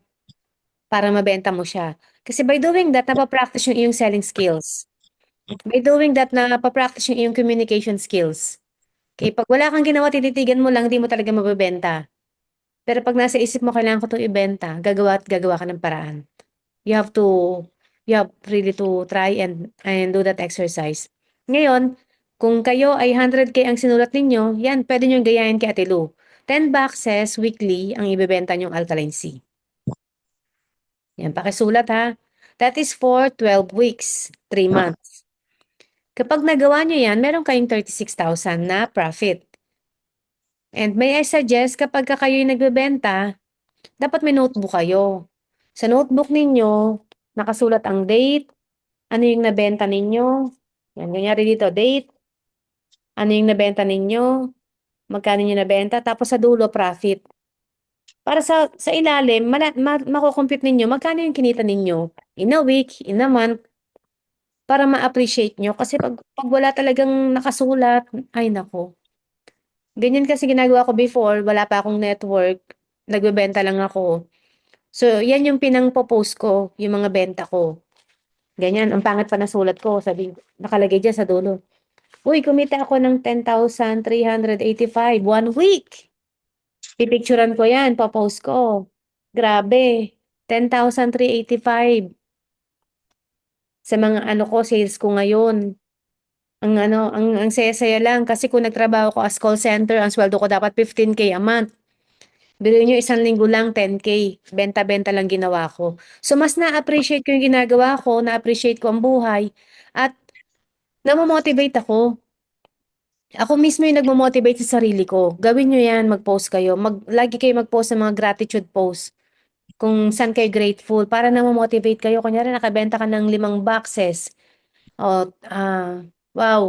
para mabenta mo siya. Kasi by doing that, napapractice yung iyong selling skills. By doing that, napapractice yung iyong communication skills. Okay, pag wala kang ginawa, tititigan mo lang, di mo talaga mabebenta. Pero pag nasa isip mo, kailangan ko itong ibenta, gagawa at gagawa ka ng paraan. You have to you have really to try and do that exercise. Ngayon, kung kayo ay 100K ang sinulat ninyo, yan, pwede nyo gayahin kay Ate Lou. 10 boxes weekly ang ibebenta nyong Alkaline C. Yan, pakisulat ha. That is for 12 weeks, 3 months. Kapag nagawa nyo yan, meron kayong 36,000 na profit. And may I suggest, kapag kayo'y nagbebenta, dapat may notebook kayo. Sa notebook ninyo, nakasulat ang date, ano yung nabenta ninyo. Yan, kunyari dito, date, ano yung nabenta ninyo, magkano yung nabenta, tapos sa dulo, profit. Para sa ilalim, makukompute ninyo, magkano yung kinita ninyo in a week, in a month, para ma-appreciate nyo. Kasi pag wala talagang nakasulat, ay nako. Ganyan kasi ginagawa ko before, wala pa akong network, nagbebenta lang ako. So, yan yung pinang-post ko, yung mga benta ko. Ganyan, ang pangit pa na sulat ko, sabi, nakalagay dyan sa dulo. Uy, kumita ako ng 10,385 one week. Pipicturan ko yan, papost ko. Grabe, 10,385 sa mga ano ko, sales ko ngayon. Ang saya-saya lang kasi kung nagtrabaho ko as call center, ang sweldo ko dapat 15K a month. Biruin nyo, isang linggo lang, 10K. Benta-benta lang ginawa ko. So, mas na-appreciate ko yung ginagawa ko, na-appreciate ko ang buhay, at namamotivate ako. Ako mismo yung nagmamotivate sa sarili ko. Gawin nyo yan, mag-post kayo. Lagi kayo mag-post ng mga gratitude post. Kung saan kayo grateful, para namamotivate kayo. Kunyari, nakabenta ka ng 5 boxes. O, wow,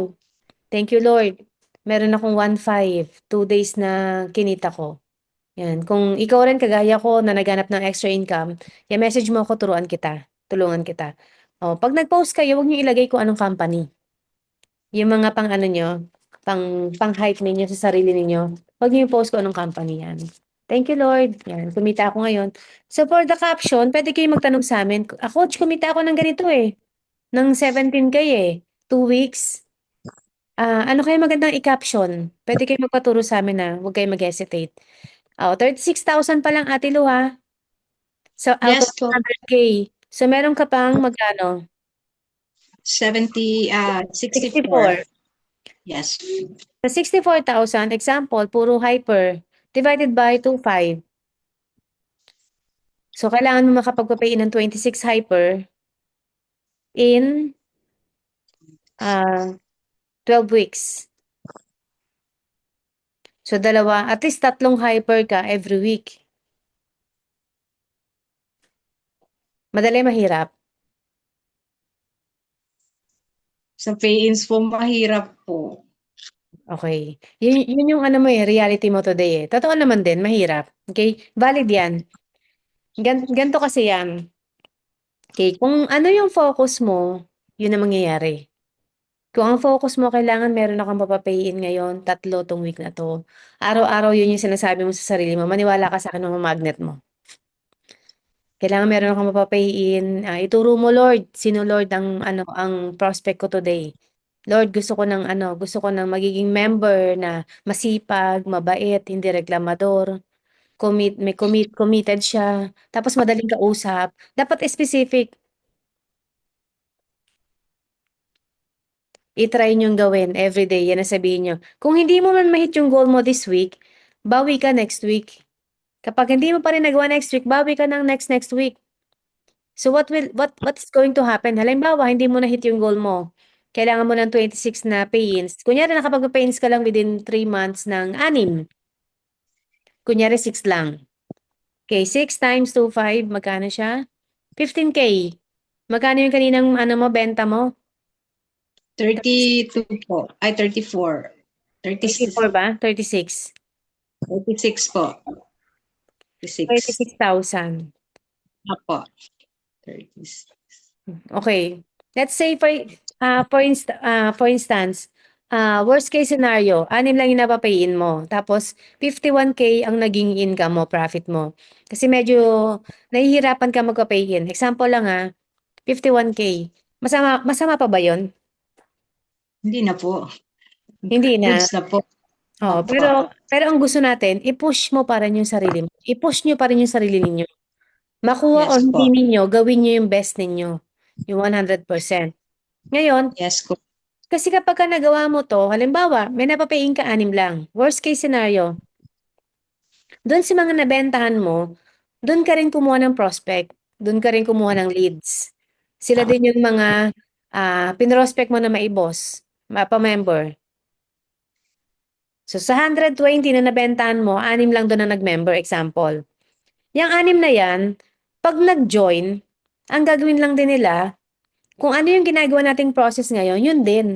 thank you Lord. Meron akong 1.5, 2 days na kinita ko. Yan. Kung ikaw rin kagaya ko na naghanap ng extra income, message mo ako, tulungan kita. O, pag nag-post kayo, huwag niyo ilagay kung anong company. Yung mga pang ano nyo, pang-hype ninyo sa sarili ninyo, huwag niyo post kung anong company yan. Thank you Lord. Yan, kumita ako ngayon. So for the caption, pwede kayo magtanong sa amin, Coach, kumita ako ng ganito ng 17K 2 weeks. Ano kayo magandang i-caption? Pwede kayo magpaturo sa amin na huwag kayo mag-hesitate. 36,000 pa lang Ate Lu ha. So out of Yes po. 100K. So meron ka pang magkano? 64. 64. Yes. Sa 64,000, example, puro hyper, divided by 2.5. So kailangan mo makapagpapay ng 26 hyper in 12 weeks. So at least 3 hyper ka every week. Madali, mahirap. Sa pay-ins po, mahirap po. Okay. Yun yung ano mo reality mo today Totoo naman din, mahirap. Okay? Valid yan. Ganto kasi yan. Okay? Kung ano yung focus mo, yun ang mangyayari. Kung ang focus mo, kailangan meron akong papapayin ngayon, 3 tong week na to. Araw-araw yun yung sinasabi mo sa sarili mo. Maniwala ka sa akin ng magnet mo. Kailangan meron akong mapapayin. Ituro mo, Lord. Sino, Lord, ang prospect ko today? Lord, gusto ko ng magiging member na masipag, mabait, hindi reklamador, committed siya, tapos madaling kausap. Dapat specific. I-try niyong gawin everyday. Yan ang sabihin niyo. Kung hindi mo man ma-hit yung goal mo this week, bawi ka next week. Kapag hindi mo pa rin nagawa next week, bawi ka ng next week. So what's going to happen? Halimbawa, hindi mo na-hit yung goal mo. Kailangan mo ng 26 na pay-ins. Kunyari, nakapag-pay-ins ka lang within 3 months ng 6. Kunyari, 6 lang. Okay, 6 times 2.5, magkano siya? 15K. Magkano yung kaninang benta mo? 32 po. Ay, 34. 36. 34 ba? 36. 36 po. 36. 36,000. Apo. 36. Okay. Let's say for instance, worst case scenario, 6 lang yung napapayin mo. Tapos 51K ang naging income mo, profit mo. Kasi medyo nahihirapan ka magpapayin. Example lang 51K. Masama pa ba 'yon? Hindi na po. Hindi na. Goods na po. Oh, Opo. pero ang gusto natin, i-push mo pa rin yung sarili mo. I-push nyo pa rin yung sarili ninyo. Makuha Yes o hindi po. ninyo, gawin nyo yung best ninyo. yung 100%. Ngayon, Yes, Coach. kasi kapag ka nagawa mo to, halimbawa, may napapain ka 6 lang. Worst case scenario, doon sa mga nabentahan mo, doon ka rin kumuha ng prospect, doon ka rin kumuha ng leads. Sila din yung mga pinrospect mo na maibos, mapa-member. So sa 120 na nabentahan mo, 6 lang doon na nag-member, example. Yang 6 na yan, pag nag-join, ang gagawin lang din nila, kung ano yung ginagawa nating process ngayon, yun din.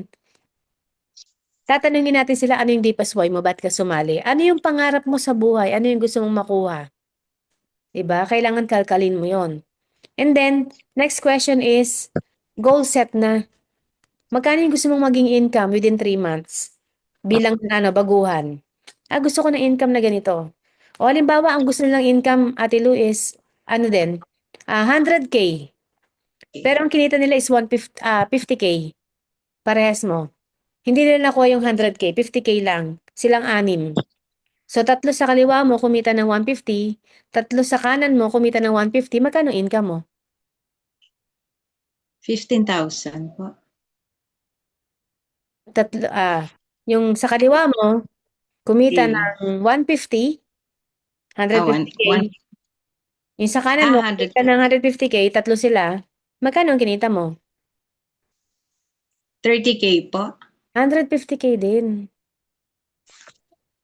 Tatanungin natin sila, ano yung deepest why mo, ba't ka sumali? Ano yung pangarap mo sa buhay? Ano yung gusto mong makuha? Diba? Kailangan kalkalin mo yon. And then, next question is, goal set na. Magkano yung gusto mong maging income within 3 months? Bilang baguhan. Gusto ko ng income na ganito. O halimbawa, ang gusto nilang income, Ate Lou, is, 100K. Pero ang kinita nila is 50K. Parehas mo. Hindi nila nakuha yung 100K, 50K lang. Silang 6. So, 3 sa kaliwa mo, kumita ng 150. 3 sa kanan mo, kumita ng 150. Magkano income mo? 15,000 po. Yung sa kaliwa mo, kumita Okay. ng 150, Ah, 150K. Yung sa kanan mo, 100. kumita ng 150K, 3 sila. Magkano ang kinita mo? 30K po. 150K din.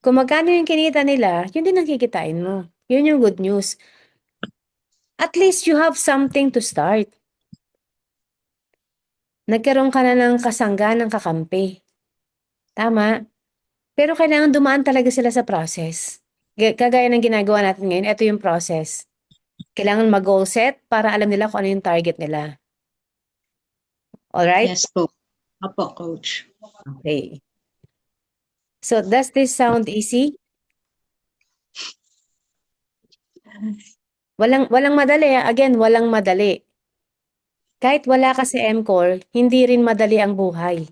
Kung magkano yung kinita nila, yun din ang kikitain mo. Yun yung good news. At least you have something to start. Nagkaroon ka na ng kasangga ng kakampi. Tama. Pero kailangan dumaan talaga sila sa process. Kagaya ng ginagawa natin ngayon, ito yung process. Kailangan mag-goal set para alam nila kung ano yung target nila. Alright? Yes po. Apo, Coach. Okay. So, does this sound easy? Walang madali. Again, walang madali. Kahit wala ka sa MCOR, hindi rin madali ang buhay.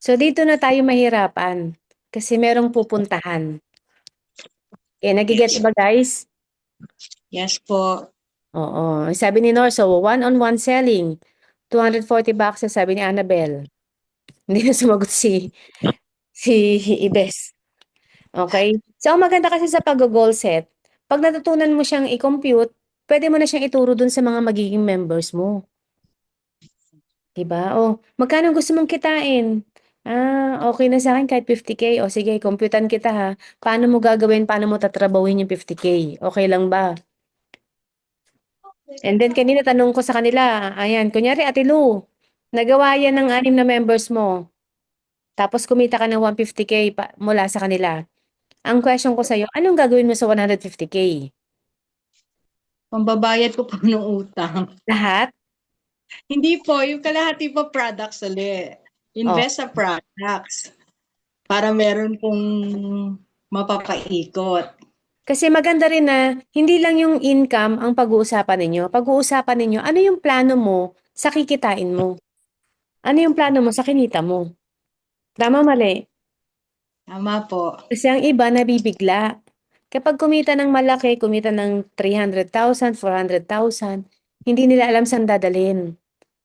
So, dito na tayo mahirapan kasi merong pupuntahan. Nagigets ba, guys? Yes po. Oo. Sabi ni Norso, one-on-one selling. 240 boxes, sabi ni Annabelle. Hindi na sumagot si Ibes. Okay? So, ang maganda kasi sa pag-goal set, pag natutunan mo siyang i-compute, pwede mo na siyang ituro dun sa mga magiging members mo. Diba? O, magkano gusto mong kitain? Okay na sa akin kahit 50K. O sige, computan kita ha. Paano mo gagawin? Paano mo tatrabawin yung 50K? Okay lang ba? And then kanina tanong ko sa kanila, ayan, kunyari Ate Lu, nagawa yan ng 6 na members mo. Tapos kumita ka ng 150K mula sa kanila. Ang question ko sa'yo, anong gagawin mo sa 150K? Pambabayad ko po ng utang. Lahat? Hindi po, yung kalahati po products ulit. Invest sa products para meron pong mapapaikot. Kasi maganda rin na hindi lang yung income ang pag-uusapan ninyo. Pag-uusapan ninyo, ano yung plano mo sa kikitain mo? Ano yung plano mo sa kinita mo? Tama, mali. Tama po. Kasi ang iba nabibigla. Kapag kumita ng malaki, kumita ng 300,000, 400,000, hindi nila alam saan dadalhin.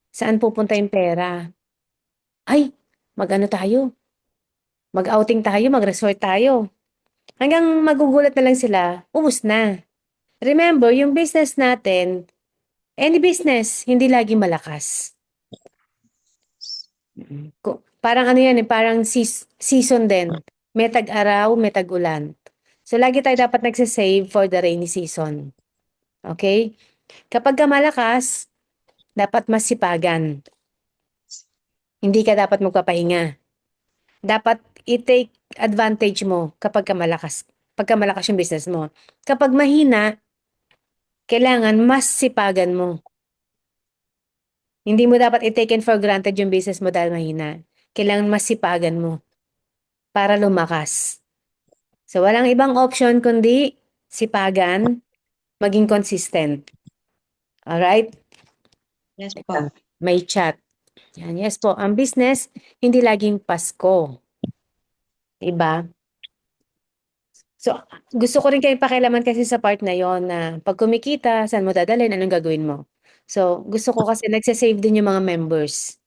Saan pupunta yung pera. Ay, mag-ano tayo? Mag-outing tayo, mag-resort tayo. Hanggang magugulat na lang sila, ubus na. Remember, yung business natin, any business, hindi lagi malakas. Parang ano yan, parang season din. May tag-araw, may tag-ulan. So, lagi tayo dapat nagsasave for the rainy season. Okay? Kapag ka malakas, dapat masipagan. Hindi ka dapat magpapahinga. Dapat i-take advantage mo kapag ka malakas. Pagka malakas yung business mo. Kapag mahina, kailangan mas sipagan mo. Hindi mo dapat i-taken for granted yung business mo dahil mahina. Kailangan mas sipagan mo para lumakas. So, walang ibang option kundi sipagan, maging consistent. Alright? Yes po. May chat. Yan, yes po. Ang business, hindi laging Pasko. Diba? So, gusto ko rin kayong pakialaman kasi sa part na yon na pag kumikita, saan mo dadalhin, anong gagawin mo? So, gusto ko kasi nagsasave din yung mga members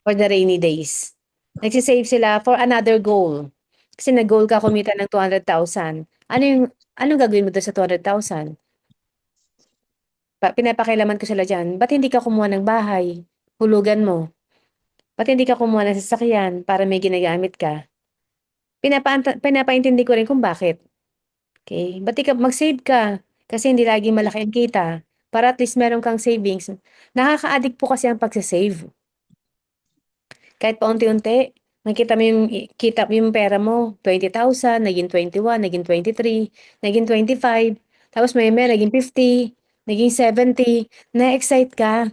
for the rainy days. Nagsasave sila for another goal. Kasi nag-goal ka kumita ng 200,000. Anong gagawin mo doon sa 200,000? Pinapakailaman ko sila dyan, ba't hindi ka kumuha ng bahay? Hulugan mo. Ba't hindi ka kumuha ng sasakyan para may ginagamit ka? Pinapaintindi ko rin kung bakit. Okay? Ba't di ka mag-save ka? Kasi hindi lagi malaki ang kita. Para at least meron kang savings. Nakaka-addict po kasi ang pagsasave. Kahit paunti-unti, makita mo yung kita yung pera mo, 20,000, naging 21, naging 23, naging 25, tapos may naging 50, naging 70, na-excite ka.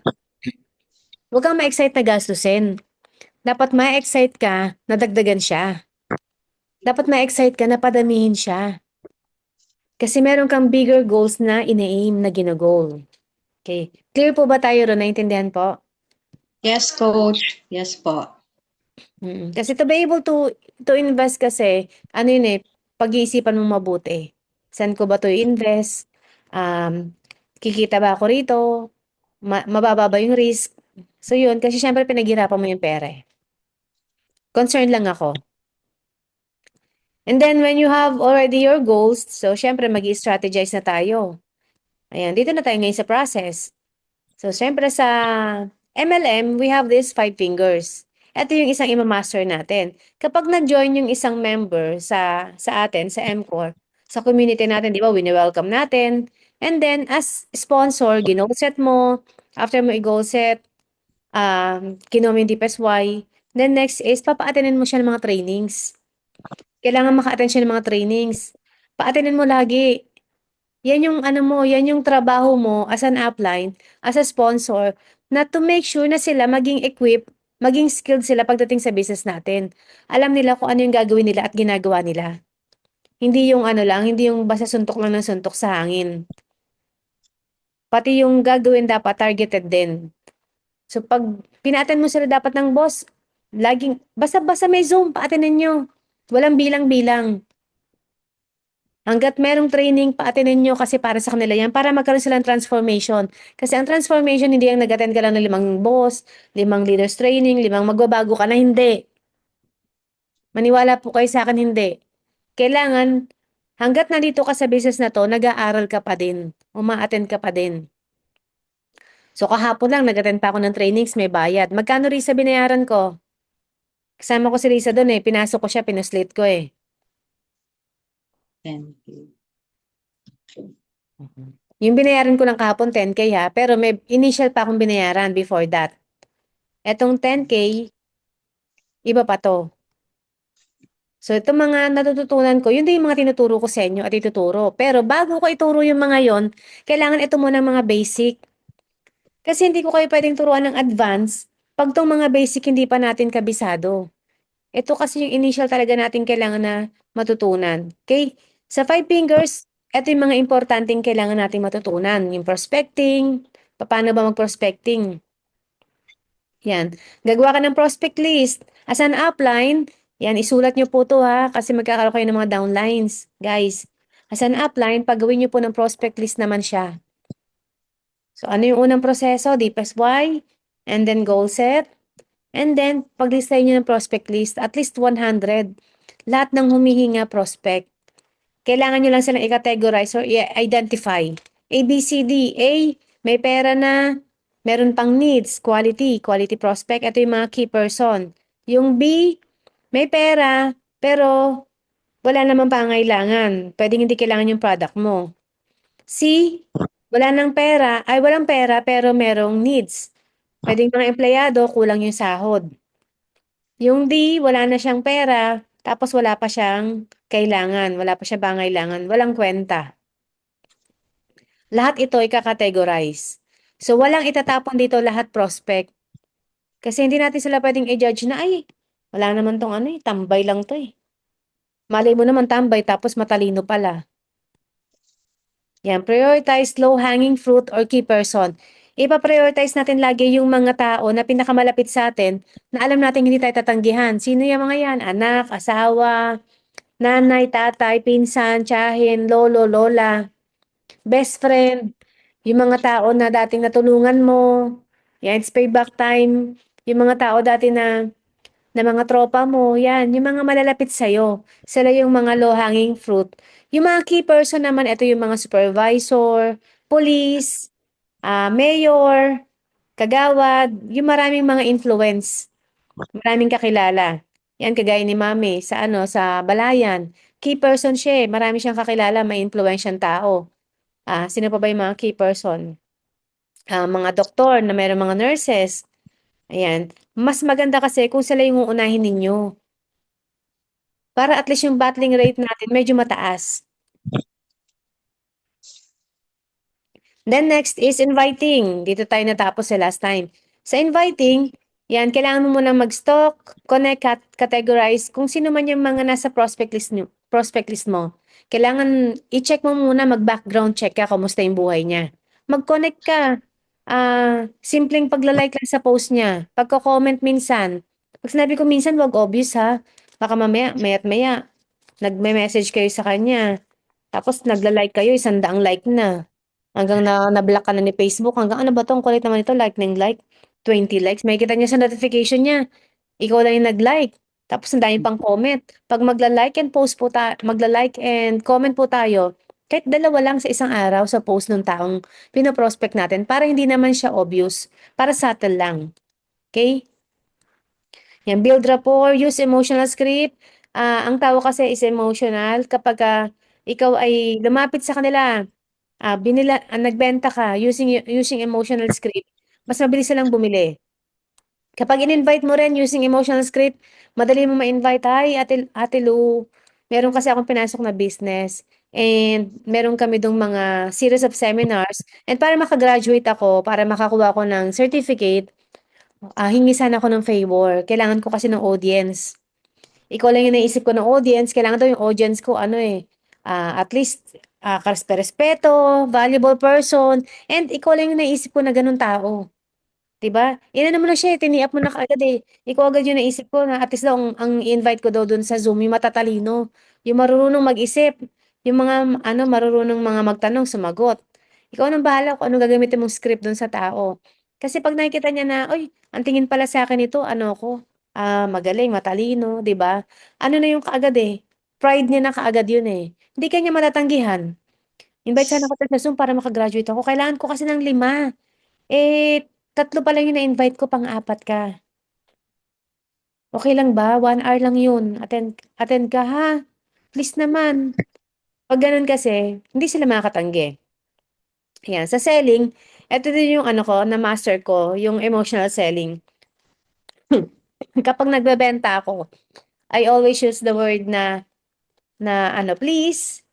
Huwag kang ma-excite na gastusin. Dapat ma-excite ka na dagdagan siya. Dapat ma-excite ka na padamihin siya. Kasi meron kang bigger goals na ina-aim na gino-goal. Okay. Clear po ba tayo ron? Naintindihan po? Yes, coach. Yes po. Kasi to be able to invest kasi, ano yun eh, pag-iisipan mo mabuti. Saan ko ba to i-invest? Kikita ba ako rito? Mababa ba yung risk? So yun, kasi syempre pinaghirapan mo yung pera eh. Concerned lang ako. And then when you have already your goals, so syempre mag-i-strategize na tayo. Ayan, dito na tayo ngayon sa process. So syempre sa MLM, we have these 5 fingers. Ito yung isang imamaster natin. Kapag nag-join yung isang member sa atin, sa MCore, sa community natin, di ba, wini-welcome natin. And then, as sponsor, ginol set mo. After mo i-goal set, kinuha mo yung DPSY. Then next is, papa-attendin mo siya ng mga trainings. Kailangan maka-attend siya ng mga trainings. Pa-attendin mo lagi. Yan yung ano mo, yan yung trabaho mo as an upline, as a sponsor, na to make sure na sila maging equipped, maging skilled sila pagdating sa business natin. Alam nila kung ano yung gagawin nila at ginagawa nila. Hindi yung ano lang, hindi yung basta suntok lang ng suntok sa hangin. Pati yung gagawin dapat targeted din. So pag pinaten mo sila dapat ng boss, laging, basta may Zoom, paatenin nyo. Walang bilang-bilang. Hangga't merong training, pa-attendin nyo kasi para sa kanila yan, para magkaroon silang transformation. Kasi ang transformation, hindi yung nag-attend ka lang ng 5 boss, 5 leaders training, 5 magbabago ka na, hindi. Maniwala po kayo sa akin, hindi. Kailangan, hangga't nandito ka sa business na to, nag-aaral ka pa din, uma-attend ka pa din. So kahapon lang, nag-attend pa ako ng trainings, may bayad. Magkano Risa binayaran ko? Kasama ko si Risa doon eh, pinasok ko siya, pinuslate ko eh. 10K. Yung binayaran ko lang kahapon 10K ha, pero may initial pa akong binayaran before that. Etong 10K, iba pa to. So itong mga natututunan ko, yun din yung mga tinuturo ko sa inyo at ituturo. Pero bago ko ituro yung mga yon, kailangan ito muna mga basic. Kasi hindi ko kayo pwedeng turuan ng advance pag tong mga basic hindi pa natin kabisado. Ito kasi yung initial talaga natin kailangan na matutunan. Okay? Sa 5 fingers, ito yung mga importanteng kailangan natin matutunan. Yung prospecting, paano ba mag-prospecting? Yan. Gagawa ka ng prospect list. As an upline, yan, isulat nyo po to ha, kasi magkakaroon kayo ng mga downlines. Guys, as an upline, pagawin nyo po ng prospect list naman siya. So, ano yung unang proseso? DPSY, and then goal set, and then, paglistay nyo ng prospect list, at least 100. Lahat ng humihinga prospect. Kailangan nyo lang silang i-categorize or i-identify. A, B, C, D. A, may pera na, meron pang needs, quality prospect. Ito yung mga key person. Yung B, may pera, pero wala namang pangailangan. Pwedeng hindi kailangan yung product mo. C, walang pera, pero merong needs. Pwedeng mga empleyado, kulang yung sahod. Yung D, wala na siyang pera, tapos wala pa siyang kailangan, wala pa siyang pangailangan, walang kwenta. Lahat ito ay kakategorize. So, walang itatapon dito lahat prospect. Kasi hindi natin sila pwedeng i-judge na, ay, wala naman tong ano eh, tambay lang to eh. Malay mo naman tambay, tapos matalino pala. Yan, prioritize low-hanging fruit or key person. Ipa-prioritize natin lagi yung mga tao na pinakamalapit sa atin na alam natin hindi tayo tatanggihan. Sino yung mga yan? Anak, asawa, nanay, tatay, pinsan, tiyahin, lolo, lola, best friend. Yung mga tao na dating natulungan mo, yan, it's payback time. Yung mga tao dati na mga tropa mo, yan, yung mga malalapit sa'yo. Sila yung mga low-hanging fruit. Yung mga key person naman, ito yung mga supervisor, police, mayor, kagawad, yung maraming mga influence, maraming kakilala. Yan, kagaya ni Mami, sa Balayan. Key person siya eh. Marami siyang kakilala, may influensyang tao. Sino pa ba yung mga key person? Mga doktor na mayroong mga nurses. Ayan. Mas maganda kasi kung sila yung uunahin ninyo. Para at least yung battling rate natin medyo mataas. Then next is inviting. Dito tayo natapos sa last time. Sa inviting, yan, kailangan mo muna mag-stock, connect, categorize kung sino man yung mga nasa prospect list mo. Kailangan i-check mo muna, mag-background check ka, kumusta yung buhay niya. Mag-connect ka. Simpleng pagla-like lang sa post niya. Pagko-comment minsan. Pag sinabi ko minsan, wag obvious ha. Baka mamaya, maya't maya, nagme-message kayo sa kanya. Tapos nagla-like kayo, 100 like na. Hanggang na-block ka na ni Facebook, hanggang ano ba 'to, ang kulit naman ito, like ng like, 20 likes. Makikita niya sa notification niya, ikaw lang yung nag-like. Tapos ang dami pang comment. Pag magla-like and comment po tayo, kahit dalawa lang sa isang araw sa post ng taong pino-prospect natin para hindi naman siya obvious, para subtle lang. Okay? Yan, build rapport, use emotional script. Ang tao kasi is emotional kapag ikaw ay lumapit sa kanila, nagbenta ka using emotional script, mas mabilis silang bumili. Kapag in-invite mo rin using emotional script, madali mo ma-invite, "Hi, Ate Lou, meron kasi akong pinasok na business and meron kami dong mga series of seminars and para maka-graduate ako, para makakuha ako ng certificate, hingi sana ako ng favor. Kailangan ko kasi ng audience. Ikaw lang yung naisip ko ng audience. Kailangan daw yung audience ko, at least, respeto, valuable person, and ikaw lang yung naisip ko na ganun tao. 'Di ba? Inano mo na siya, tini-up mo na kaagad eh. Ikaw agad yung naisip ko na at least daw ang i-invite ko daw dun sa Zoom, yung matatalino, yung marurunong mag-isip, yung mga marurunong mga magtanong, sumagot. Ikaw nang bahala kung anong gagamitin mong script dun sa tao. Kasi pag nakikita niya na, "Uy, ang tingin pala sa akin nito, magaling, matalino," 'di ba? Ano na yung kaagad eh, pride niya na kaagad yun eh. Hindi ka niya matatanggihan. "Invite sana kita sa Zoom para maka-graduate ako. Kailangan ko kasi ng 5. Eh, 3 pa lang yung na-invite ko, pang-apat ka. Okey lang ba? 1 hour lang yun. Attend attend ka ha? Please naman." 'Pag gano'n kasi, hindi sila makakatanggi. Ayan, sa selling, eto din yung ano ko, na-master ko, yung emotional selling. Kapag nagbebenta ako, I always use the word na please,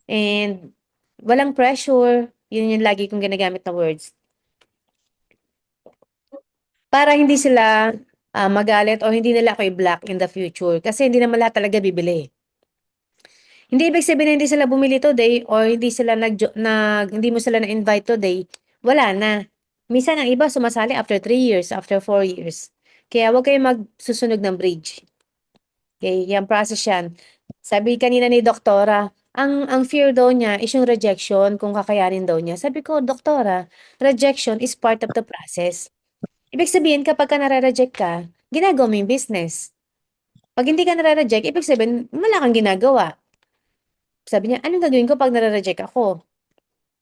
and walang pressure. Yun yung lagi kong ginagamit na words. Para hindi sila, magalit o hindi nila ako i-block in the future kasi hindi naman lahat talaga bibili. Hindi ibig sabihin na hindi sila bumili today or hindi mo sila na-invite today, wala na. Minsan ang iba sumasali after 3 years, after 4 years. Kaya huwag kayong magsusunog ng bridge. Okay, yang process yan. Sabi kanina ni doktora, ang fear daw niya is yung rejection, kung kakayanin daw niya. Sabi ko, "Doktora, rejection is part of the process." Ibig sabihin kapagka nare-reject ka, ginagawa mo yung business. 'Pag hindi ka nare-reject, ibig sabihin wala kang ginagawa. Sabi niya, "Anong gagawin ko 'pag nare-reject ako?"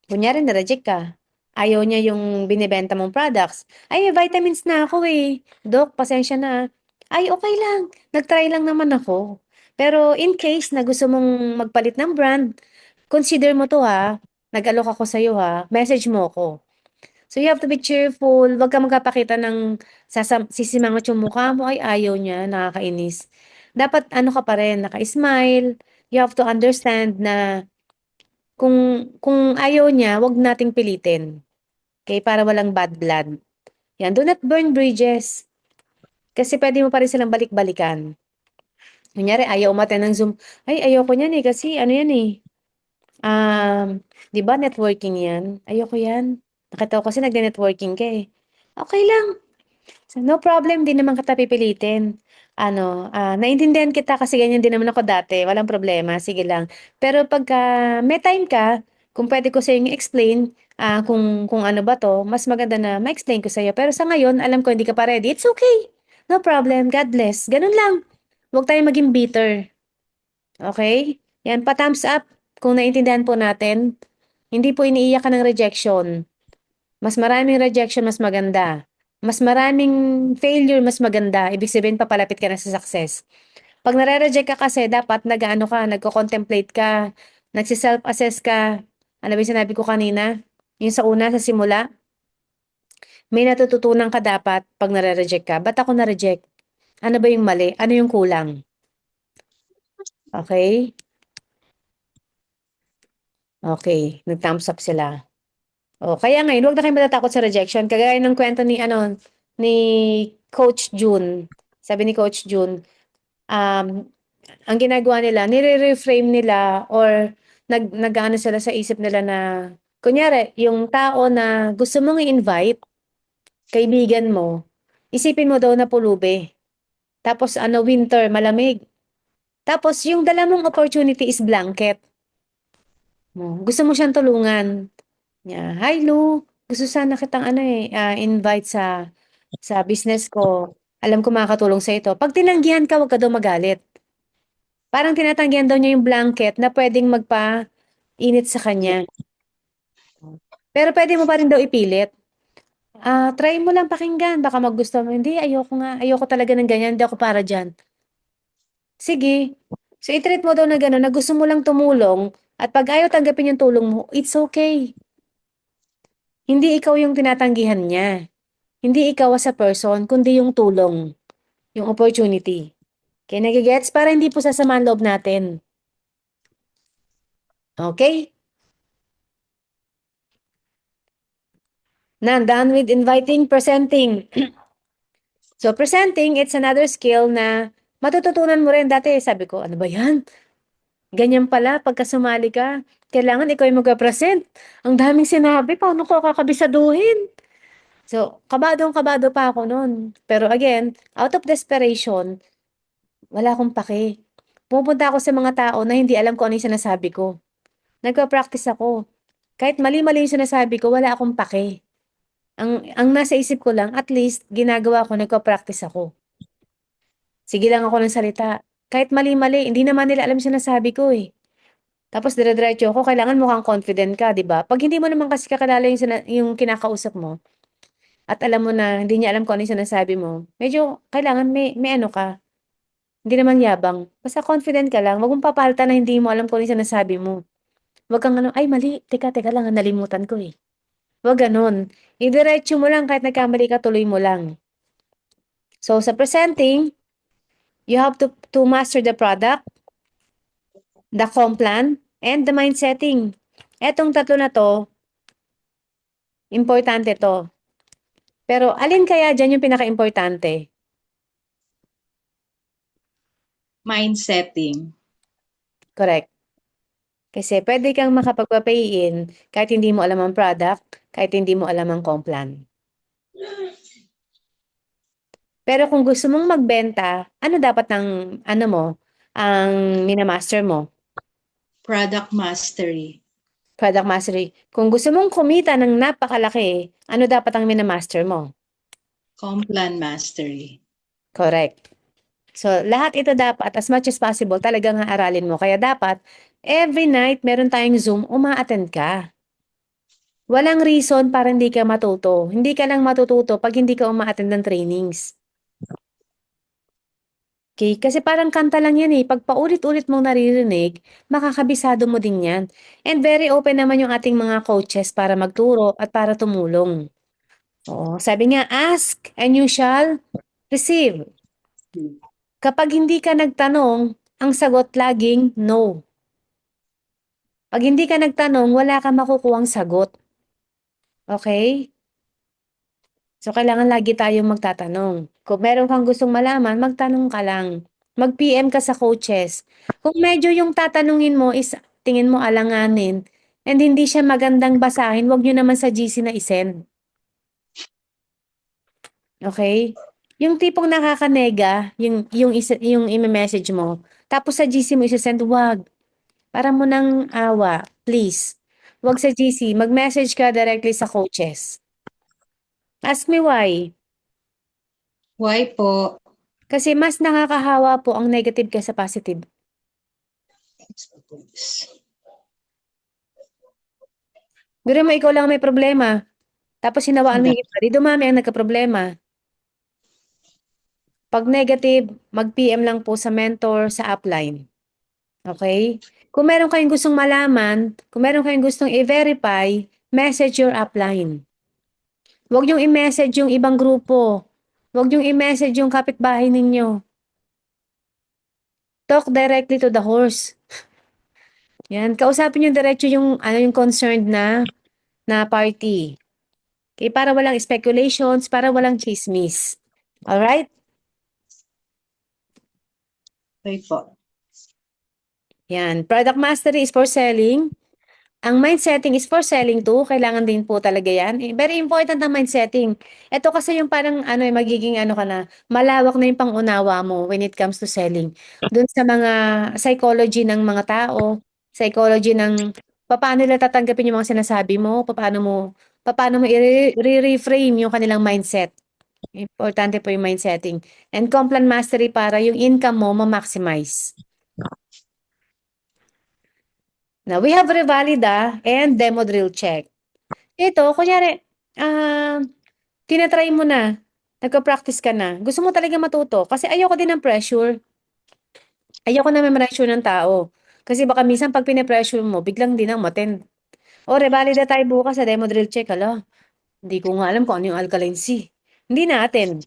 Kunyari na-reject ka, ayaw niya yung binebenta mong products. "Ay, may vitamins na ako eh. Doc, pasensya na." "Ay, okey lang. Nag-try lang naman ako. Pero in case na gusto mong magpalit ng brand, consider mo 'to ha. Nag-alok ako sa'yo ha. Message mo ako." So, you have to be cheerful, wag kang magpapakita ng sisimangot yung mukha mo, "Ay, ayaw niya, nakakainis." Dapat ano ka pa rin, naka-smile. You have to understand na kung ayaw niya, wag nating pilitin, okey, para walang bad blood. 'Yan, do not burn bridges, kasi puwede mo pa rin silang balik-balikan. Kunyari ayaw umattend ng Zoom, "Ay, ayoko niyan, eh, kasi ano 'yan, eh, 'di ba networking 'yan, ayoko 'yan. Nakita ko kasi nagne-networking ka, eh." Okey lang. So, no problem, 'di naman kita pipilitin. Naintindihan kita kasi ganyan din naman ako dati, walang problema, sige lang. Pero pagka may time ka, Kung pwede ko sa i-explain kung ano ba 'to, mas maganda na ma-explain ko sa'yo. Pero sa ngayon, alam ko hindi ka pa ready, it's okay. No problem, God bless. Ganun lang. Huwag tayong maging bitter, okay? Yan, pa-thumbs up kung naintindihan po natin. Hindi po iniiyak ka ng rejection. Mas maraming rejection, mas maganda. Mas maraming failure, mas maganda. Ibig sabihin, papalapit ka na sa success. Pag nare-reject ka kasi, dapat nag-ano ka, nagko-contemplate ka, nagsi-self-assess ka. Ano ba yung sinabi ko kanina? Yung sa una, sa simula, may natututunan ka dapat pag nare-reject ka. Ba't ako na-reject? Ano ba yung mali? Ano yung kulang? Okay? Okay. Nag-thumbs up sila. O, kaya ngayon, huwag na kayo matatakot sa rejection. Kagaya ng kwento ni Coach June. Sabi ni Coach June, um, ang ginagawa nila, nire-reframe nila or nag-ano sila sa isip nila na, kunyari, yung tao na gusto mong i-invite, kaibigan mo, isipin mo daw na pulubi. Tapos winter, malamig. Tapos yung dala mong opportunity is blanket. Gusto mo siyang tulungan. Yeah. Hi Lou, gusto sana kitang invite sa business ko. Alam ko makakatulong sa ito. Pag tinanggihan ka, wag ka daw magalit. Parang tinatanggihan daw niya yung blanket na pwedeng magpa-init sa kanya. Pero pwede mo pa rin daw ipilit. Try mo lang pakinggan, baka magustuhan mo. Hindi, ayoko nga. Ayoko talaga ng ganyan, hindi ako para diyan. Sige. So i-treat mo daw na gano'n na gusto mo lang tumulong at pag ayaw tanggapin yung tulong mo, it's okay. Hindi ikaw yung tinatanggihan niya. Hindi ikaw as a person, kundi yung tulong, yung opportunity. Okay, nagigets? Para hindi po sasama ang loob natin. Okay? Now, done with inviting, presenting. So, presenting, it's another skill na matututunan mo rin. Dati, sabi ko, ano ba yan? Ganyan pala, pagka sumali ka, kailangan ikaw yung mag-present. Ang daming sinabi, paano ko kakabisaduhin? So, kabadong-kabado pa ako noon. Pero again, out of desperation, wala akong pake. Pumupunta ako sa mga tao na hindi alam kung ano yung sinasabi ko. Nagpa-practice ako. Kahit mali-mali yung sinasabi ko, wala akong pake. Ang nasa isip ko lang, at least, ginagawa ko, nagpa-practice ako. Sige lang ako ng salita. Kahit mali-mali, hindi naman nila alam yung sinasabi ko eh. Tapos dire-diretso ako, kailangan mukhang confident ka, di ba? Pag hindi mo naman kasi kakilala yung kinakausap mo, at alam mo na hindi niya alam kung ano yung sinasabi mo, medyo kailangan may ano ka. Hindi naman yabang. Basta confident ka lang. Wag mong papalitan na hindi mo alam kung ano yung sinasabi mo. Wag kang ay mali. Teka lang, nalimutan ko eh. Wag ganun. Idiretso mo lang kahit nagkamali ka, tuloy mo lang. So, sa presenting, you have to master the product, the comp plan, and the mind setting. Etong tatlo na to, importante to. Pero alin kaya dyan yung pinaka-importante? Mind setting. Correct. Kasi pwede kang makapagpapayin kahit hindi mo alam ang product, kahit hindi mo alam ang comp plan. Pero kung gusto mong magbenta, ano dapat ang minamaster mo? Product mastery. Product mastery. Kung gusto mong kumita ng napakalaki, ano dapat ang minamaster mo? Comp plan mastery. Correct. So, lahat ito dapat, as much as possible, talagang aralin mo. Kaya dapat, every night, meron tayong Zoom, uma-attend ka. Walang reason para hindi ka matuto. Hindi ka lang matututo pag hindi ka uma-attend ng trainings. Okay? Kasi parang kanta lang yan eh. Pag paulit-ulit mong naririnig, makakabisado mo din yan. And very open naman yung ating mga coaches para magturo at para tumulong. Oo, sabi nga, ask and you shall receive. Kapag hindi ka nagtanong, ang sagot laging no. Pag hindi ka nagtanong, wala kang makukuhang sagot. Okay? So, kailangan lagi tayong magtatanong. Kung meron kang gustong malaman, magtanong ka lang. Mag-PM ka sa coaches. Kung medyo yung tatanungin mo is tingin mo alanganin and hindi siya magandang basahin, wag nyo naman sa GC na isend. Okay? Yung tipong nakakanega, yung i-message mo, tapos sa GC mo isesend, wag. Para mo ng awa, please. wag sa GC, mag-message ka directly sa coaches. Ask me why. Why po? Kasi mas nakakahawa po ang negative kaysa positive. Biro mo ikaw lang may problema, tapos hinawaan mo yung iba, di dumami ang nagkaproblema. Pag negative, mag-PM lang po sa mentor sa upline. Okay? Kung meron kayong gustong malaman, kung meron kayong gustong i-verify, message your upline. Huwag niyong i-message yung ibang grupo. Huwag niyong i-message yung kapitbahay ninyo. Talk directly to the horse. Yan, kausapin niyo diretso yung yung concerned na party. Okay, para walang speculations, para walang chismis. Alright? Okay po. Yan. Product mastery is for selling. Ang mind setting is for selling too. Kailangan din po talaga yan. Very important ang mind setting. Ito kasi yung parang magiging ka na, malawak na yung pangunawa mo when it comes to selling. Doon sa mga psychology ng mga tao, psychology ng paano nila tatanggapin yung mga sinasabi mo, paano mo i-reframe yung kanilang mindset. Importante po yung mind setting. And Complan Mastery para yung income mo ma-maximize. Now, we have Revalida and Demo Drill Check. Ito, kunyari, tinatry mo na, nagka-practice ka na, gusto mo talaga matuto, kasi ayoko din ng pressure. Ayoko na may pressure ng tao. Kasi baka minsan pag pine-pressure mo, biglang din ang matend. O, Revalida tayo bukas sa Demo Drill Check, hala. Hindi ko nga alam kung ano yung alkaline C. Hindi natin.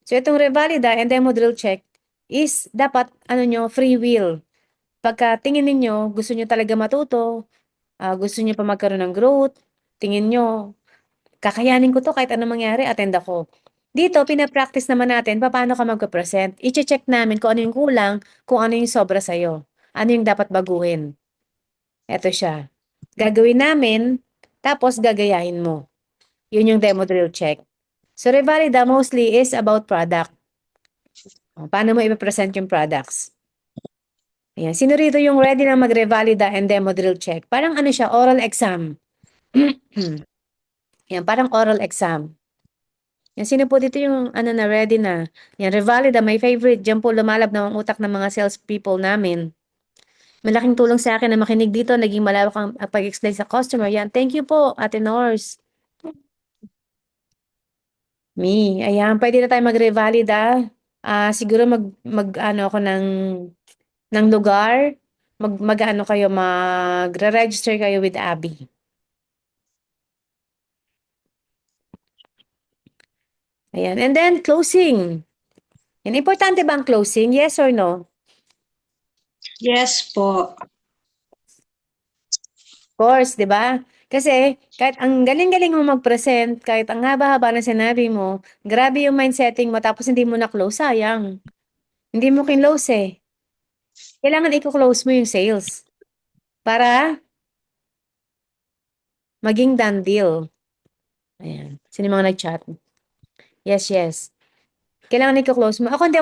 So, itong Revalida and Demo Drill Check is dapat, free will. Pagka tingin ninyo, gusto nyo talaga matuto, gusto nyo pa magkaroon ng growth, tingin nyo, kakayanin ko to kahit anong mangyari, attend ako. Dito, pinapractice naman natin paano ka magpa-present. I-check namin kung ano yung kulang, kung ano yung sobra sa'yo. Ano yung dapat baguhin. Eto siya. Gagawin namin, tapos gagayahin mo. Yun yung demo drill check. So, Revalida mostly is about product. Paano mo ipapresent yung products. Ayan. Sino rito yung ready na mag-revalida and demo drill check? Parang siya, oral exam. Yan, parang oral exam. Yan, sino po dito yung na ready na? Yan, Revalida, my favorite. Diyan po lumalab na ang utak ng mga sales people namin. Malaking tulong sa akin na makinig dito. Naging malawak ang pag-explain sa customer. Yan, thank you po, Ate Nors. Ayan, pwede na tayo mag-revalida. Siguro ako ng lugar. Magre-register kayo with Abby. Ayan, and then closing. Yan, importante ba ang closing? Yes or no? Yes po. Of course, di ba? Kasi kahit ang galing-galing mo mag-present, kahit ang haba-haba na sinabi mo, grabe yung mindsetting mo tapos hindi mo na-close, sayang. Hindi mo kinlose eh. Kailangan i-close mo yung sales para maging done deal. Ayan. Sino yung mga nag-chat? Yes, yes. Kailangan i-close mo. Hindi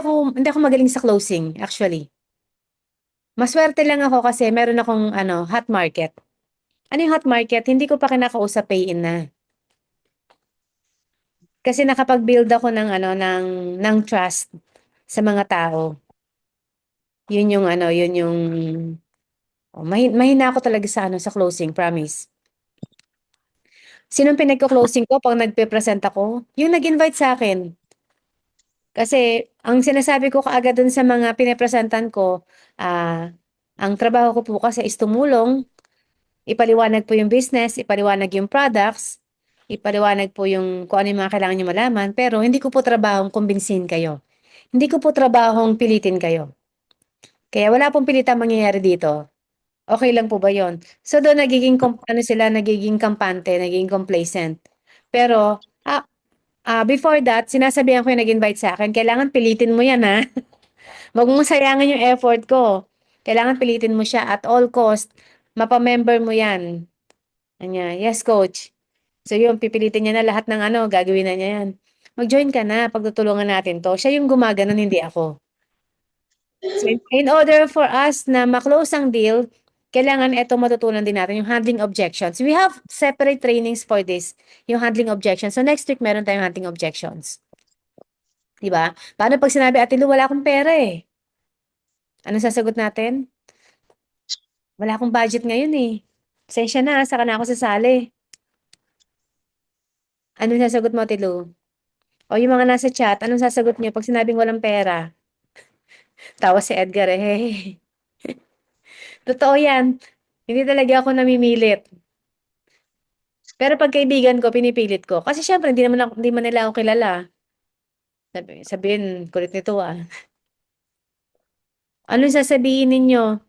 ako magaling sa closing, actually. Maswerte lang ako kasi meron akong hot market. Ano yung hot market? Hindi ko pa kinakausap pay-in na. Kasi nakapag-build ako ng trust sa mga tao. Yun yung mahina ako talaga sa closing, promise. Sinong pinagko-closing ko pag nagpe-present ako? Yung nag-invite sa akin. Kasi ang sinasabi ko kaagad dun sa mga pinepresentan ko, ang trabaho ko po kasi is tumulong, ipaliwanag po yung business, ipaliwanag yung products, ipaliwanag po yung kung ano yung mga kailangan nyo malaman, pero hindi ko po trabahong kumbinsin kayo. Hindi ko po trabahong pilitin kayo. Kaya wala pong pilitang mangyayari dito. Okay lang po ba yon? So doon nagiging kampante, nagiging complacent. Pero, before that, sinasabihan ko yung nag-invite sa akin, kailangan pilitin mo yan ha. Huwag mong sayangin yung effort ko. Kailangan pilitin mo siya at all cost. Mapamember mo yan. Anya, yes coach. So yun, pipilitin niya na lahat ng gagawin na niya yan. Mag-join ka na, pagtutulungan natin to. Siya yung gumaganon, hindi ako. So in order for us na ma-close ang deal, kailangan ito matutunan din natin, yung handling objections. We have separate trainings for this, yung handling objections. So next week, meron tayong handling objections. Diba? Paano pag sinabi, Ate Lu, wala akong pera eh. Anong sasagot natin? Wala akong budget ngayon eh. Pasensya na, saka na ako sasali. Anong sasagot mo, Ate Lu? O yung mga nasa chat, anong sasagot niyo pag sinabing walang pera? Tawa si Edgar eh. Totoo yan. Hindi talaga ako namimilit. Pero pag kaibigan ko, pinipilit ko. Kasi syempre, hindi man nila ako kilala. Sabihin, kulit nito ah. Anong sasabihin ninyo?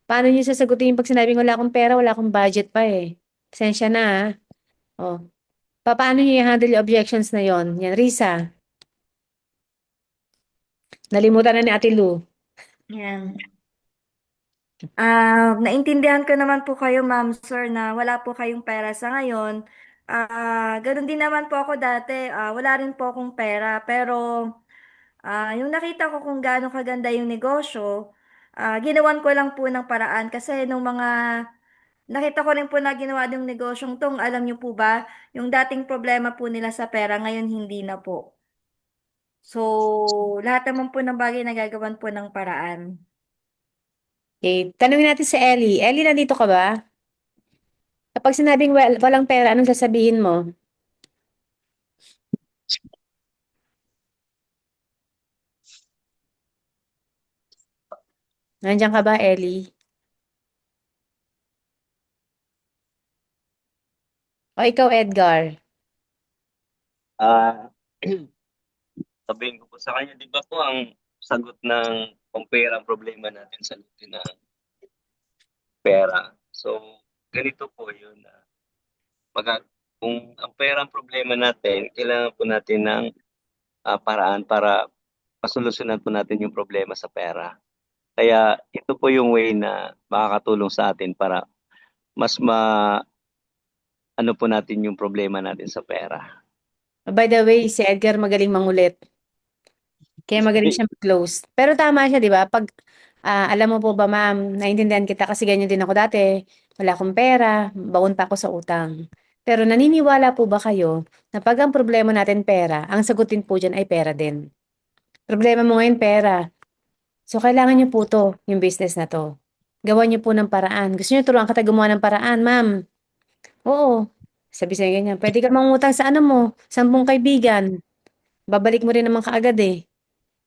Paano niyo sasagutin pag sinabing wala akong pera, wala akong budget pa eh? Pasensya na ah. Oh. Paano niyo i-handle yung objections na yon? Yan, Risa. Nalimutan na ni Ate Lu. Yan. Naintindihan ko naman po kayo, ma'am, sir, na wala po kayong pera sa ngayon. Ganun din naman po ako dati. Wala rin po akong pera. Pero yung nakita ko kung gaano kaganda yung negosyo, ginawan ko lang po ng paraan. Kasi nung mga nakita ko rin po na ginawa yung negosyong tong, alam niyo po ba, yung dating problema po nila sa pera, ngayon hindi na po. So, lahat naman po ng bagay nagagawan po ng paraan. Okay, tanungin natin si Ellie. Ellie, nandito ka ba? Kapag sinabing walang pera, anong sasabihin mo? Nandiyan ka ba, Ellie? O ikaw, Edgar? Ah, sabihin ko po sa kanya, di ba po ang sagot ng kung pera ang problema natin, sagutin ng pera. So, ganito po yun. Kung ang pera ang problema natin, kailangan po natin ng paraan para masolusyonan po natin yung problema sa pera. Kaya ito po yung way na makakatulong sa atin para mas ano po natin yung problema natin sa pera. By the way, si Edgar magaling mangulit. Kaya magaling siya mag-close. Pero tama siya, di ba? Pag, alam mo po ba, ma'am, naintindihan kita kasi ganyan din ako dati. Wala akong pera, baon pa ako sa utang. Pero naniniwala po ba kayo na pag ang problema natin pera, ang sagutin po dyan ay pera din? Problema mo ngayon pera. So, kailangan niyo po to, yung business na to. Gawan niyo po ng paraan. Gusto niyo turuan kita gumawa ng paraan, ma'am? Oo. Sabi sa'yo ganyan, pwede ka mangutang sa ano mo, 10 kaibigan. Babalik mo rin naman kaagad eh.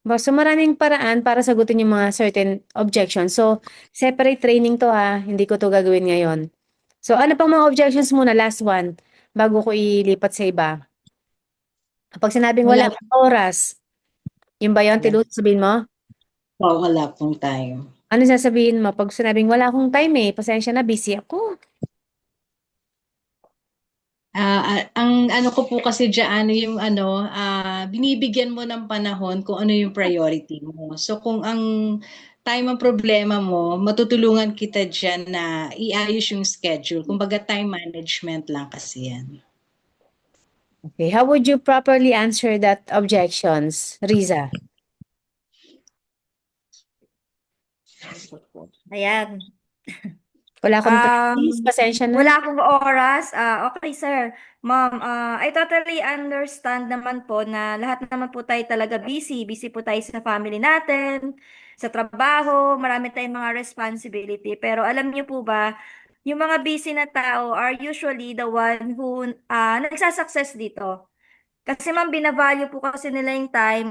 So, maraming paraan para sagutin yung mga certain objections. So, separate training to ha. Hindi ko to gagawin ngayon. So, ano pang mga objections muna? Last one. Bago ko ilipat sa iba. Kapag sinabing Wala walang oras, yung ba yun, Tilu, sabihin mo? po, wala pong time. Ano sasabihin mo? Pag sinabing wala akong time eh, pasensya na, busy ako. Ang ano ko po kasi diyan yung binibigyan mo ng panahon kung ano yung priority mo. So kung ang time ang problema mo, matutulungan kita diyan na iayos yung schedule. Kumbaga time management lang kasi yan. Okay, how would you properly answer that objections, Riza? Ayan. Wala akong time, pasensya na. Wala akong oras. Okay, sir. Ma'am, I totally understand naman po na lahat naman po tayo talaga busy. Busy po tayo sa family natin, sa trabaho, marami tayong mga responsibility. Pero alam niyo po ba, yung mga busy na tao are usually the one who nagsasucess dito. Kasi ma'am, binavalue po kasi nila yung time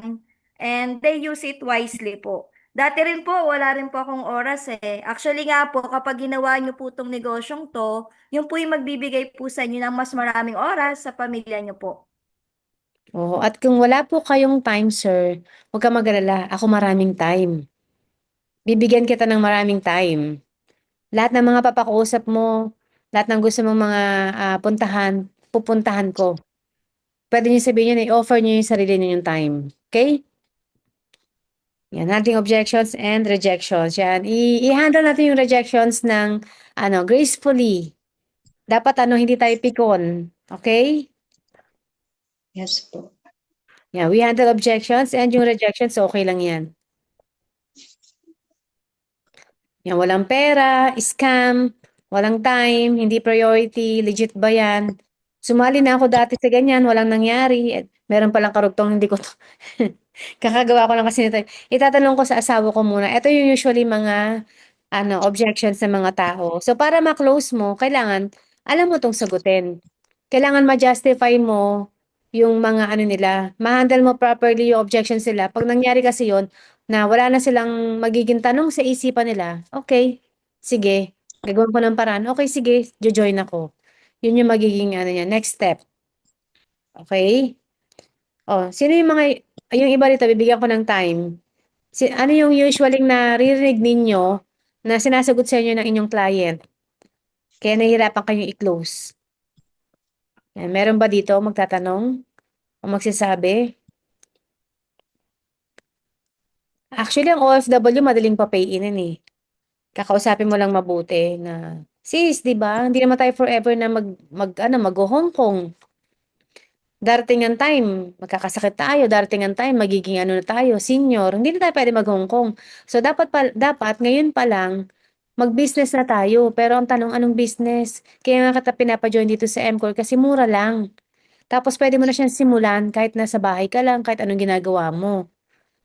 and they use it wisely po. Dati rin po, wala rin po akong oras eh. Actually nga po, kapag ginawa niyo po itong negosyong to, yun po yung magbibigay po sa inyo ng mas maraming oras sa pamilya niyo po. Oo, at kung wala po kayong time, sir, huwag ka mag-alala. Ako maraming time. Bibigyan kita ng maraming time. Lahat ng mga papakuusap mo, lahat ng gusto mong mga puntahan, pupuntahan ko. Pwede niyo sabihin yun, i-offer niyo yung sarili niyo yung time. Okay? Yan, handling objections and rejections. Yan, i-handle natin yung rejections ng, gracefully. Dapat, hindi tayo pikon. Okay? Yes po. Yeah, we handle objections and yung rejections, okay lang yan. Yan, walang pera, scam, walang time, hindi priority, legit ba yan? Sumali na ako dati sa ganyan, walang nangyari. Meron palang karugtong, hindi ko to. Kakagawa ko lang kasi nito. Itatanong ko sa asawa ko muna. Ito yung usually mga objections ng mga tao. So para ma-close mo, kailangan alam mo tong sagutin. Kailangan ma-justify mo yung mga nila, ma-handle mo properly yung objections nila. Pag nangyari kasi yon na wala na silang magiging tanong sa isipan nila, okay, sige, gagawin ko ng paraan. Okay, sige, join ako. Yun yung magiging next step. Okay? Oh, sino yung yung iba rito, bibigyan ko ng time. Ano yung usually naririnig ninyo na sinasagot sa inyo ng inyong client? Kaya nahihirapan kayong i-close. Yan, meron ba dito magtatanong o magsasabi? Actually, ang OFW madaling pa-pay-in eh. Kakausapin mo lang mabuti na, sis, di ba? Hindi naman tayo forever na mag-Hong Kong. Darating ang time, magkakasakit tayo. Darating ang time, magiging na tayo, senior. Hindi na tayo pwede mag-Hong Kong. So, dapat ngayon pa lang, mag-business na tayo. Pero ang tanong, anong business? Kaya nga kita pinapa-join dito sa MCOR kasi mura lang. Tapos pwede mo na siyang simulan kahit nasa bahay ka lang, kahit anong ginagawa mo.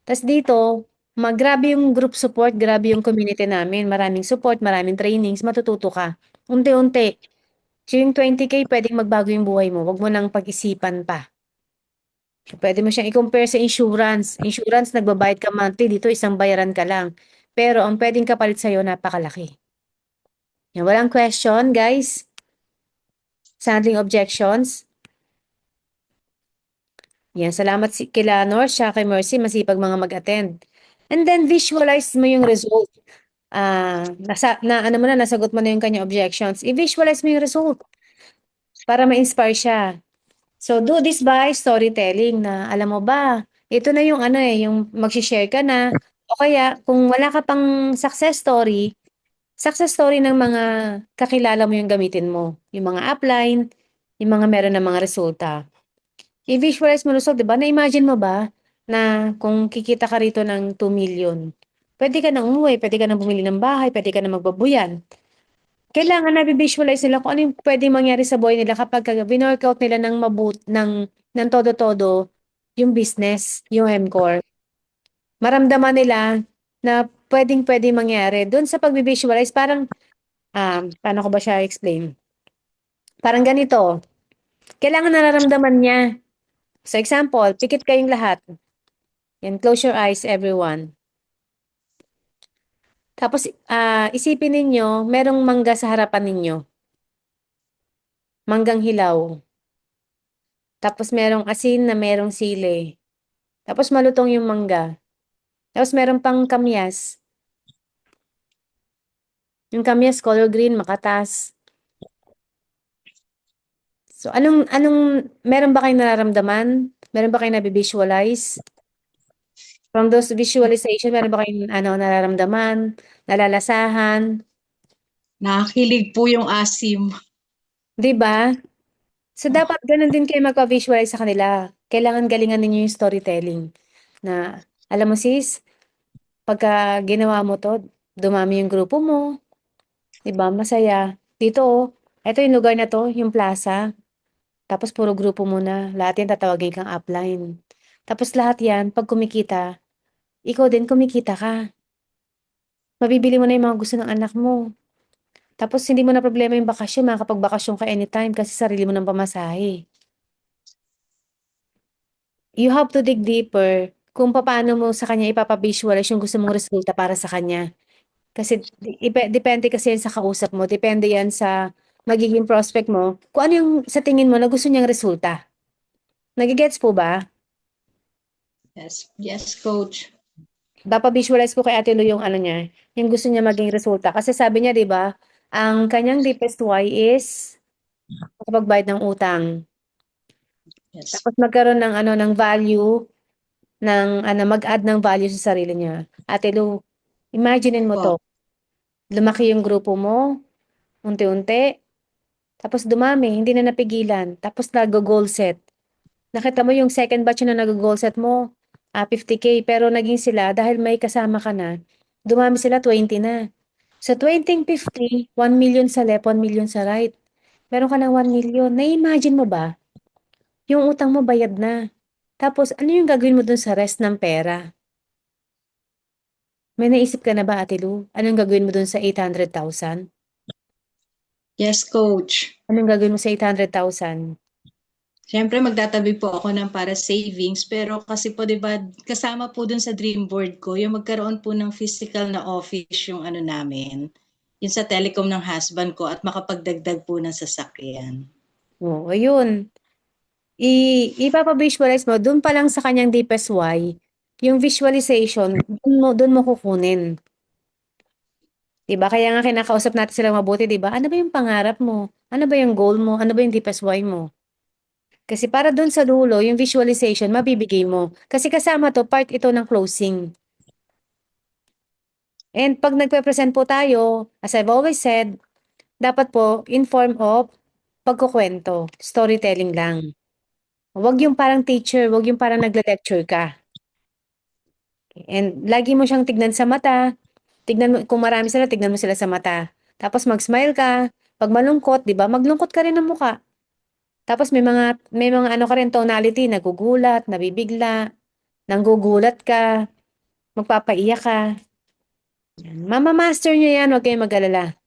Tapos dito, grabe yung group support, grabe yung community namin. Maraming support, maraming trainings, matututo ka. Unti-unti. So yung 20K, pwedeng magbago yung buhay mo. Huwag mo nang pag-isipan pa. Pwede mo siyang i-compare sa insurance. Insurance, nagbabayad ka monthly. Dito, isang bayaran ka lang. Pero ang pwedeng kapalit sa'yo, napakalaki. Yan, walang question, guys? Something objections? Yan, salamat kila North, siya kay Mercy, masipag mga mag-attend. And then visualize mo yung result. Nasagot mo na yung kanya objections. I-visualize mo yung result para ma-inspire siya. So do this by storytelling na alam mo ba, ito na yung yung mag-share ka na o kaya kung wala ka pang success story ng mga kakilala mo yung gamitin mo. Yung mga upline, yung mga meron ng mga resulta. I-visualize mo result, di ba? Na-imagine mo ba na kung kikita ka rito ng 2 million, pwede ka nang umuwi, pwede ka nang bumili ng bahay, pwede ka nang magbabuyan. Kailangan na visualize nila kung ano yung pwedeng mangyari sa buhay nila kapag binorkout nila ng todo-todo yung business, yung MCOR. Maramdaman nila na pwedeng mangyari. Doon sa pag-visualize, parang, paano ko ba siya explain? Parang ganito. Kailangan nararamdaman niya. So example, pikit kayong lahat. Yan, close your eyes, everyone. Tapos, isipin ninyo, merong mangga sa harapan ninyo. Manggang hilaw. Tapos, merong asin na merong sili. Tapos, malutong yung mangga. Tapos, meron pang kamyas. Yung kamyas, color green, makatas. So, meron ba kayong nararamdaman? Meron ba kayong nabivisualize? From those visualization, meron ba kayong nararamdaman? Nalalasahan? Nakakilig po yung asim. Di ba? So, dapat ganun din kayo magpa-visualize sa kanila. Kailangan galingan ninyo yung storytelling. Na, alam mo sis, pagka ginawa mo to, dumami yung grupo mo. Di ba? Masaya. Dito, ito yung lugar na to, yung plaza. Tapos, puro grupo mo na. Lahat yan tatawagin kang upline. Tapos, lahat yan, pag kumikita, ikaw din kumikita ka. Mabibili mo na yung mga gusto ng anak mo. Tapos, hindi mo na problema yung bakasyon. Makakapagbakasyon ka anytime kasi sarili mo ng pamasahe. You have to dig deeper kung paano mo sa kanya ipapavisualize yung gusto mong resulta para sa kanya. Kasi depende kasi yan sa kausap mo, depende yan sa magiging prospect mo, kung ano yung sa tingin mo na gusto niyang resulta. Nagigets po ba? Yes, coach. Visualize ko kay Ate Lu yung niya, yung gusto niya maging resulta. Kasi sabi niya, di ba, ang kanyang deepest why is makapagbayad ng utang. Yes. Tapos magkaroon ng value, mag-add ng value sa sarili niya. Ate Lu, imaginein mo to. Lumaki yung grupo mo, unti-unti, tapos dumami, hindi na napigilan, tapos nag-goal set. Nakita mo yung second batch na nag-goal set mo, 50K, pero naging sila, dahil may kasama ka na, dumami sila 20 na. Sa 2050, 1 million sa left, 1 million sa right. Meron ka ng 1 million. Na-imagine mo ba? Yung utang mo bayad na. Tapos, ano yung gagawin mo dun sa rest ng pera? May naisip ka na ba, Ate Lu? Anong gagawin mo dun sa 800,000? Yes, coach. Anong gagawin mo sa 800,000? Siyempre, magtatabi po ako ng para savings, pero kasi po, di ba, kasama po dun sa dream board ko, yung magkaroon po ng physical na office yung ano namin, yung sa telecom ng husband ko at makapagdagdag po ng sasakyan. Oo, ayun. Ipapa-visualize mo, dun pa lang sa kanyang deepest why, yung visualization, dun mo kukunin. Diba? Kaya nga kinakausap natin sila mabuti, diba? Ano ba yung pangarap mo? Ano ba yung goal mo? Ano ba yung deepest why mo? Kasi para dun sa dulo, yung visualization, mabibigay mo. Kasi kasama to, part ito ng closing. And pag nagpe-present po tayo, as I've always said, dapat po in form of pagkukwento, storytelling lang. Huwag yung parang teacher, huwag yung parang nagle-lecture ka. And lagi mo siyang tignan sa mata. Tignan mo, kung marami sila, tignan mo sila sa mata. Tapos mag-smile ka. Pag malungkot, di ba? Maglungkot ka rin ng muka. Tapos may mga ano ka rin tonality, nagugulat, nabibigla, nanggugulat ka, magpapaiyak ka. Yan. Mama-master nyo yan, huwag kayong mag-alala.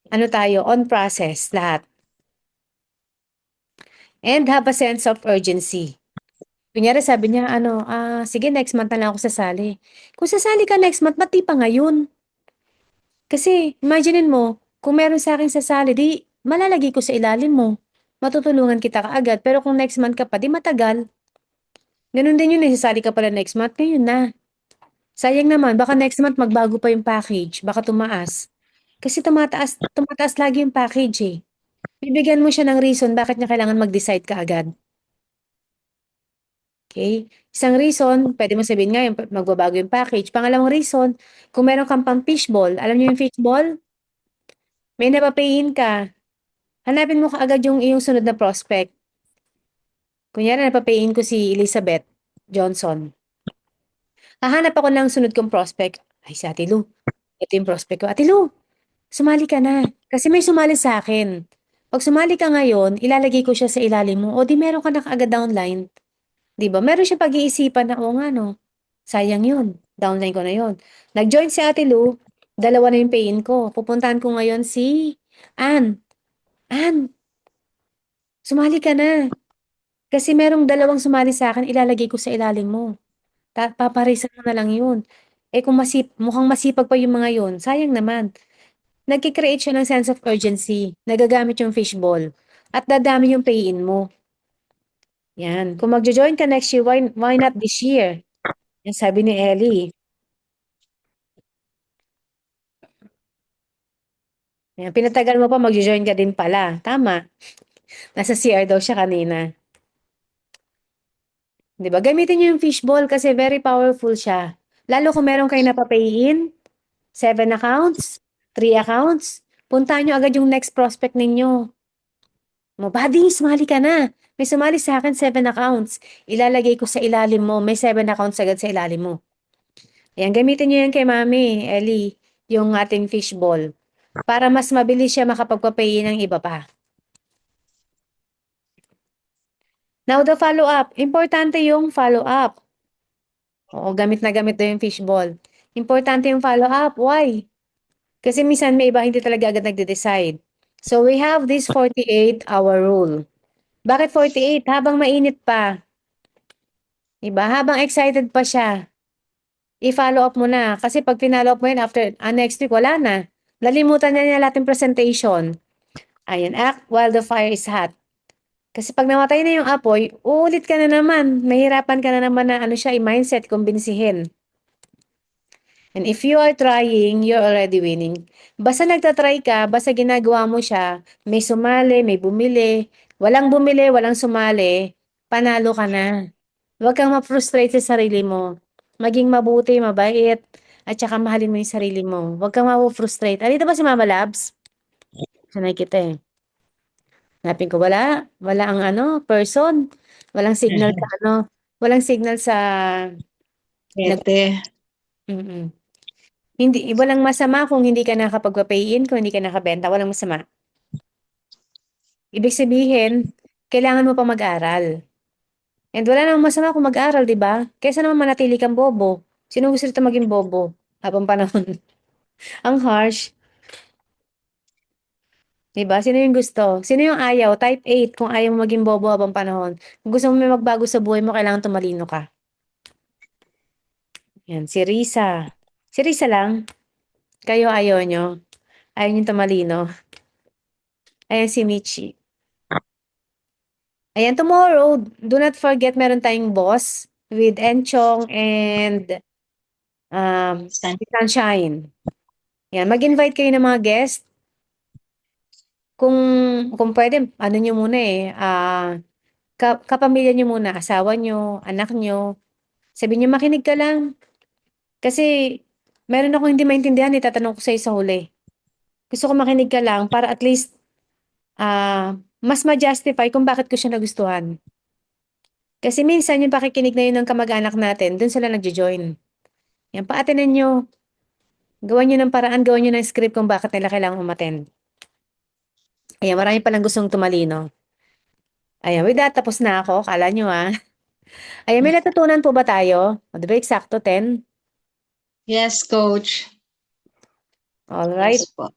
Ano tayo, on process, lahat. And have a sense of urgency. Kunyari sabi niya, sige, next month na lang ako sasali. Kung sasali ka next month, ba't di pa ngayon? Kasi, imaginein mo, kung meron sa akin sasali, di malalagay ko sa ilalim mo. Matutulungan kita kaagad. Pero kung next month ka pa, di matagal. Ganun din yun, sasali ka pala next month, ngayon na. Sayang naman, baka next month magbago pa yung package, baka tumaas. Kasi tumataas lagi yung package eh. Bibigyan mo siya ng reason bakit niya kailangan mag-decide ka agad. Okay? Isang reason, pwede mo sabihin nga yung magbabago yung package. Pangalawang reason, kung meron kang pang fishball, alam niyo yung fishball? May napapayin ka. Hanapin mo kaagad yung iyong sunod na prospect. Kunyari, napapayin ko si Elizabeth Johnson. Hahanap ako ng sunod kong prospect. Ay, si Ate Lu. Ito yung prospect ko. Ate Lu, sumali ka na. Kasi may sumali sa akin. Pag sumali ka ngayon, ilalagay ko siya sa ilalim mo. O di meron ka na kaagad downline. Di ba? Meron siya pag-iisipan na, o nga no, sayang yun. Downline ko na yun. Nag-join si Ate Lu, dalawa na yung pay-in ko. Pupuntahan ko ngayon si Ann. Ann, sumali ka na. Kasi merong dalawang sumali sa akin, ilalagay ko sa ilalim mo. Paparisan mo na lang yun. Eh kung mukhang masipag pa yung mga yun, sayang naman. Nagkikreate siya ng sense of urgency. Nagagamit yung fishball. At dadami yung pay-in mo. Yan. Kung magjo-join ka next year, why not this year? Yan sabi ni Ellie. Yan, pinatagal mo pa, magjo-join ka din pala. Tama. Nasa CR daw siya kanina. 'Di ba? Gamitin niyo yung fishball kasi very powerful siya. Lalo kung meron kayo napapay-in, 7 accounts, 3 accounts, puntahan niyo agad yung next prospect ninyo. Mo, buddy, sumali ka na. May sumali sa akin 7 accounts. Ilalagay ko sa ilalim mo. May 7 accounts agad sa ilalim mo. Ayan, gamitin niyo yan kay Mami, Ellie, yung ating fishball. Para mas mabilis siya makapagpapay ng iba pa. Now, the follow-up. Importante yung follow-up. Oo, gamit na gamit daw yung fishball. Importante yung follow-up. Why? Kasi minsan may iba hindi talaga agad nagde-decide. So, we have this 48-hour rule. Bakit 48? Habang mainit pa. Diba? Habang excited pa siya. I-follow up mo na. Kasi pag pinollow up mo yun after next week, wala na. Nalimutan na niya lahat ng presentation. Ayun, act while the fire is hot. Kasi pag namatay na yung apoy, uulit ka na naman. Mahirapan ka na naman na siya, i-mindset, kumbinsihin. And if you are trying, you're already winning. Basta nagtatry ka, basta ginagawa mo siya, may sumali, may bumili, walang bumili, walang sumali, panalo ka na. Huwag kang ma-frustrate sa sarili mo. Maging mabuti, mabait, at saka mahalin mo yung sarili mo. Huwag kang ma-frustrate. Dito ba si Mama Labs? Sanay kita eh. Hanapin ko, wala. Wala ang person. Walang signal sa walang signal sa Ete. Mm-mm. Hindi, walang masama kung hindi ka nakapagpa-pay in, kung hindi ka nakabenta, walang masama. Ibig sabihin, kailangan mo pa mag-aral. And wala namang masama kung mag-aral, di ba? Kaysa naman manatili kang bobo. Sino gusto nito maging bobo habang panahon? Ang harsh, di ba? Sino yung gusto? Sino yung ayaw? Type 8 kung ayaw mo maging bobo habang panahon. Kung gusto mo may magbago sa buhay mo, kailangan tumalino ka. Yan, si Risa. Si Risa lang. Kayo ayaw nyo. Ayaw nyo tumalino. Ayan si Michi. Ayan, tomorrow, do not forget, meron tayong boss with Enchong and Stan- si Sunshine. Yan, mag-invite kayo ng mga guest. Kung pwede, ano nyo muna kapamilya nyo muna, asawa nyo, anak nyo. Sabihin nyo, makinig ka lang. Kasi, meron ako hindi maintindihan, itatanong ko sa'yo sa huli. Gusto ko makinig ka lang para at least, mas ma-justify kung bakit ko siya nagustuhan. Kasi minsan yung pakikinig na yun ng kamag-anak natin, dun sila nagjo-join. Yan, paatinan nyo. Gawan nyo ng paraan, gawan nyo ng script kung bakit nila kailangang umattend. Ayan, marami palang gustong tumalino. Ayan, with that, tapos na ako. Kala nyo Ayan, may natutunan po ba tayo? O, di ba, eksakto 10? Yes, coach. Alright. Yes po.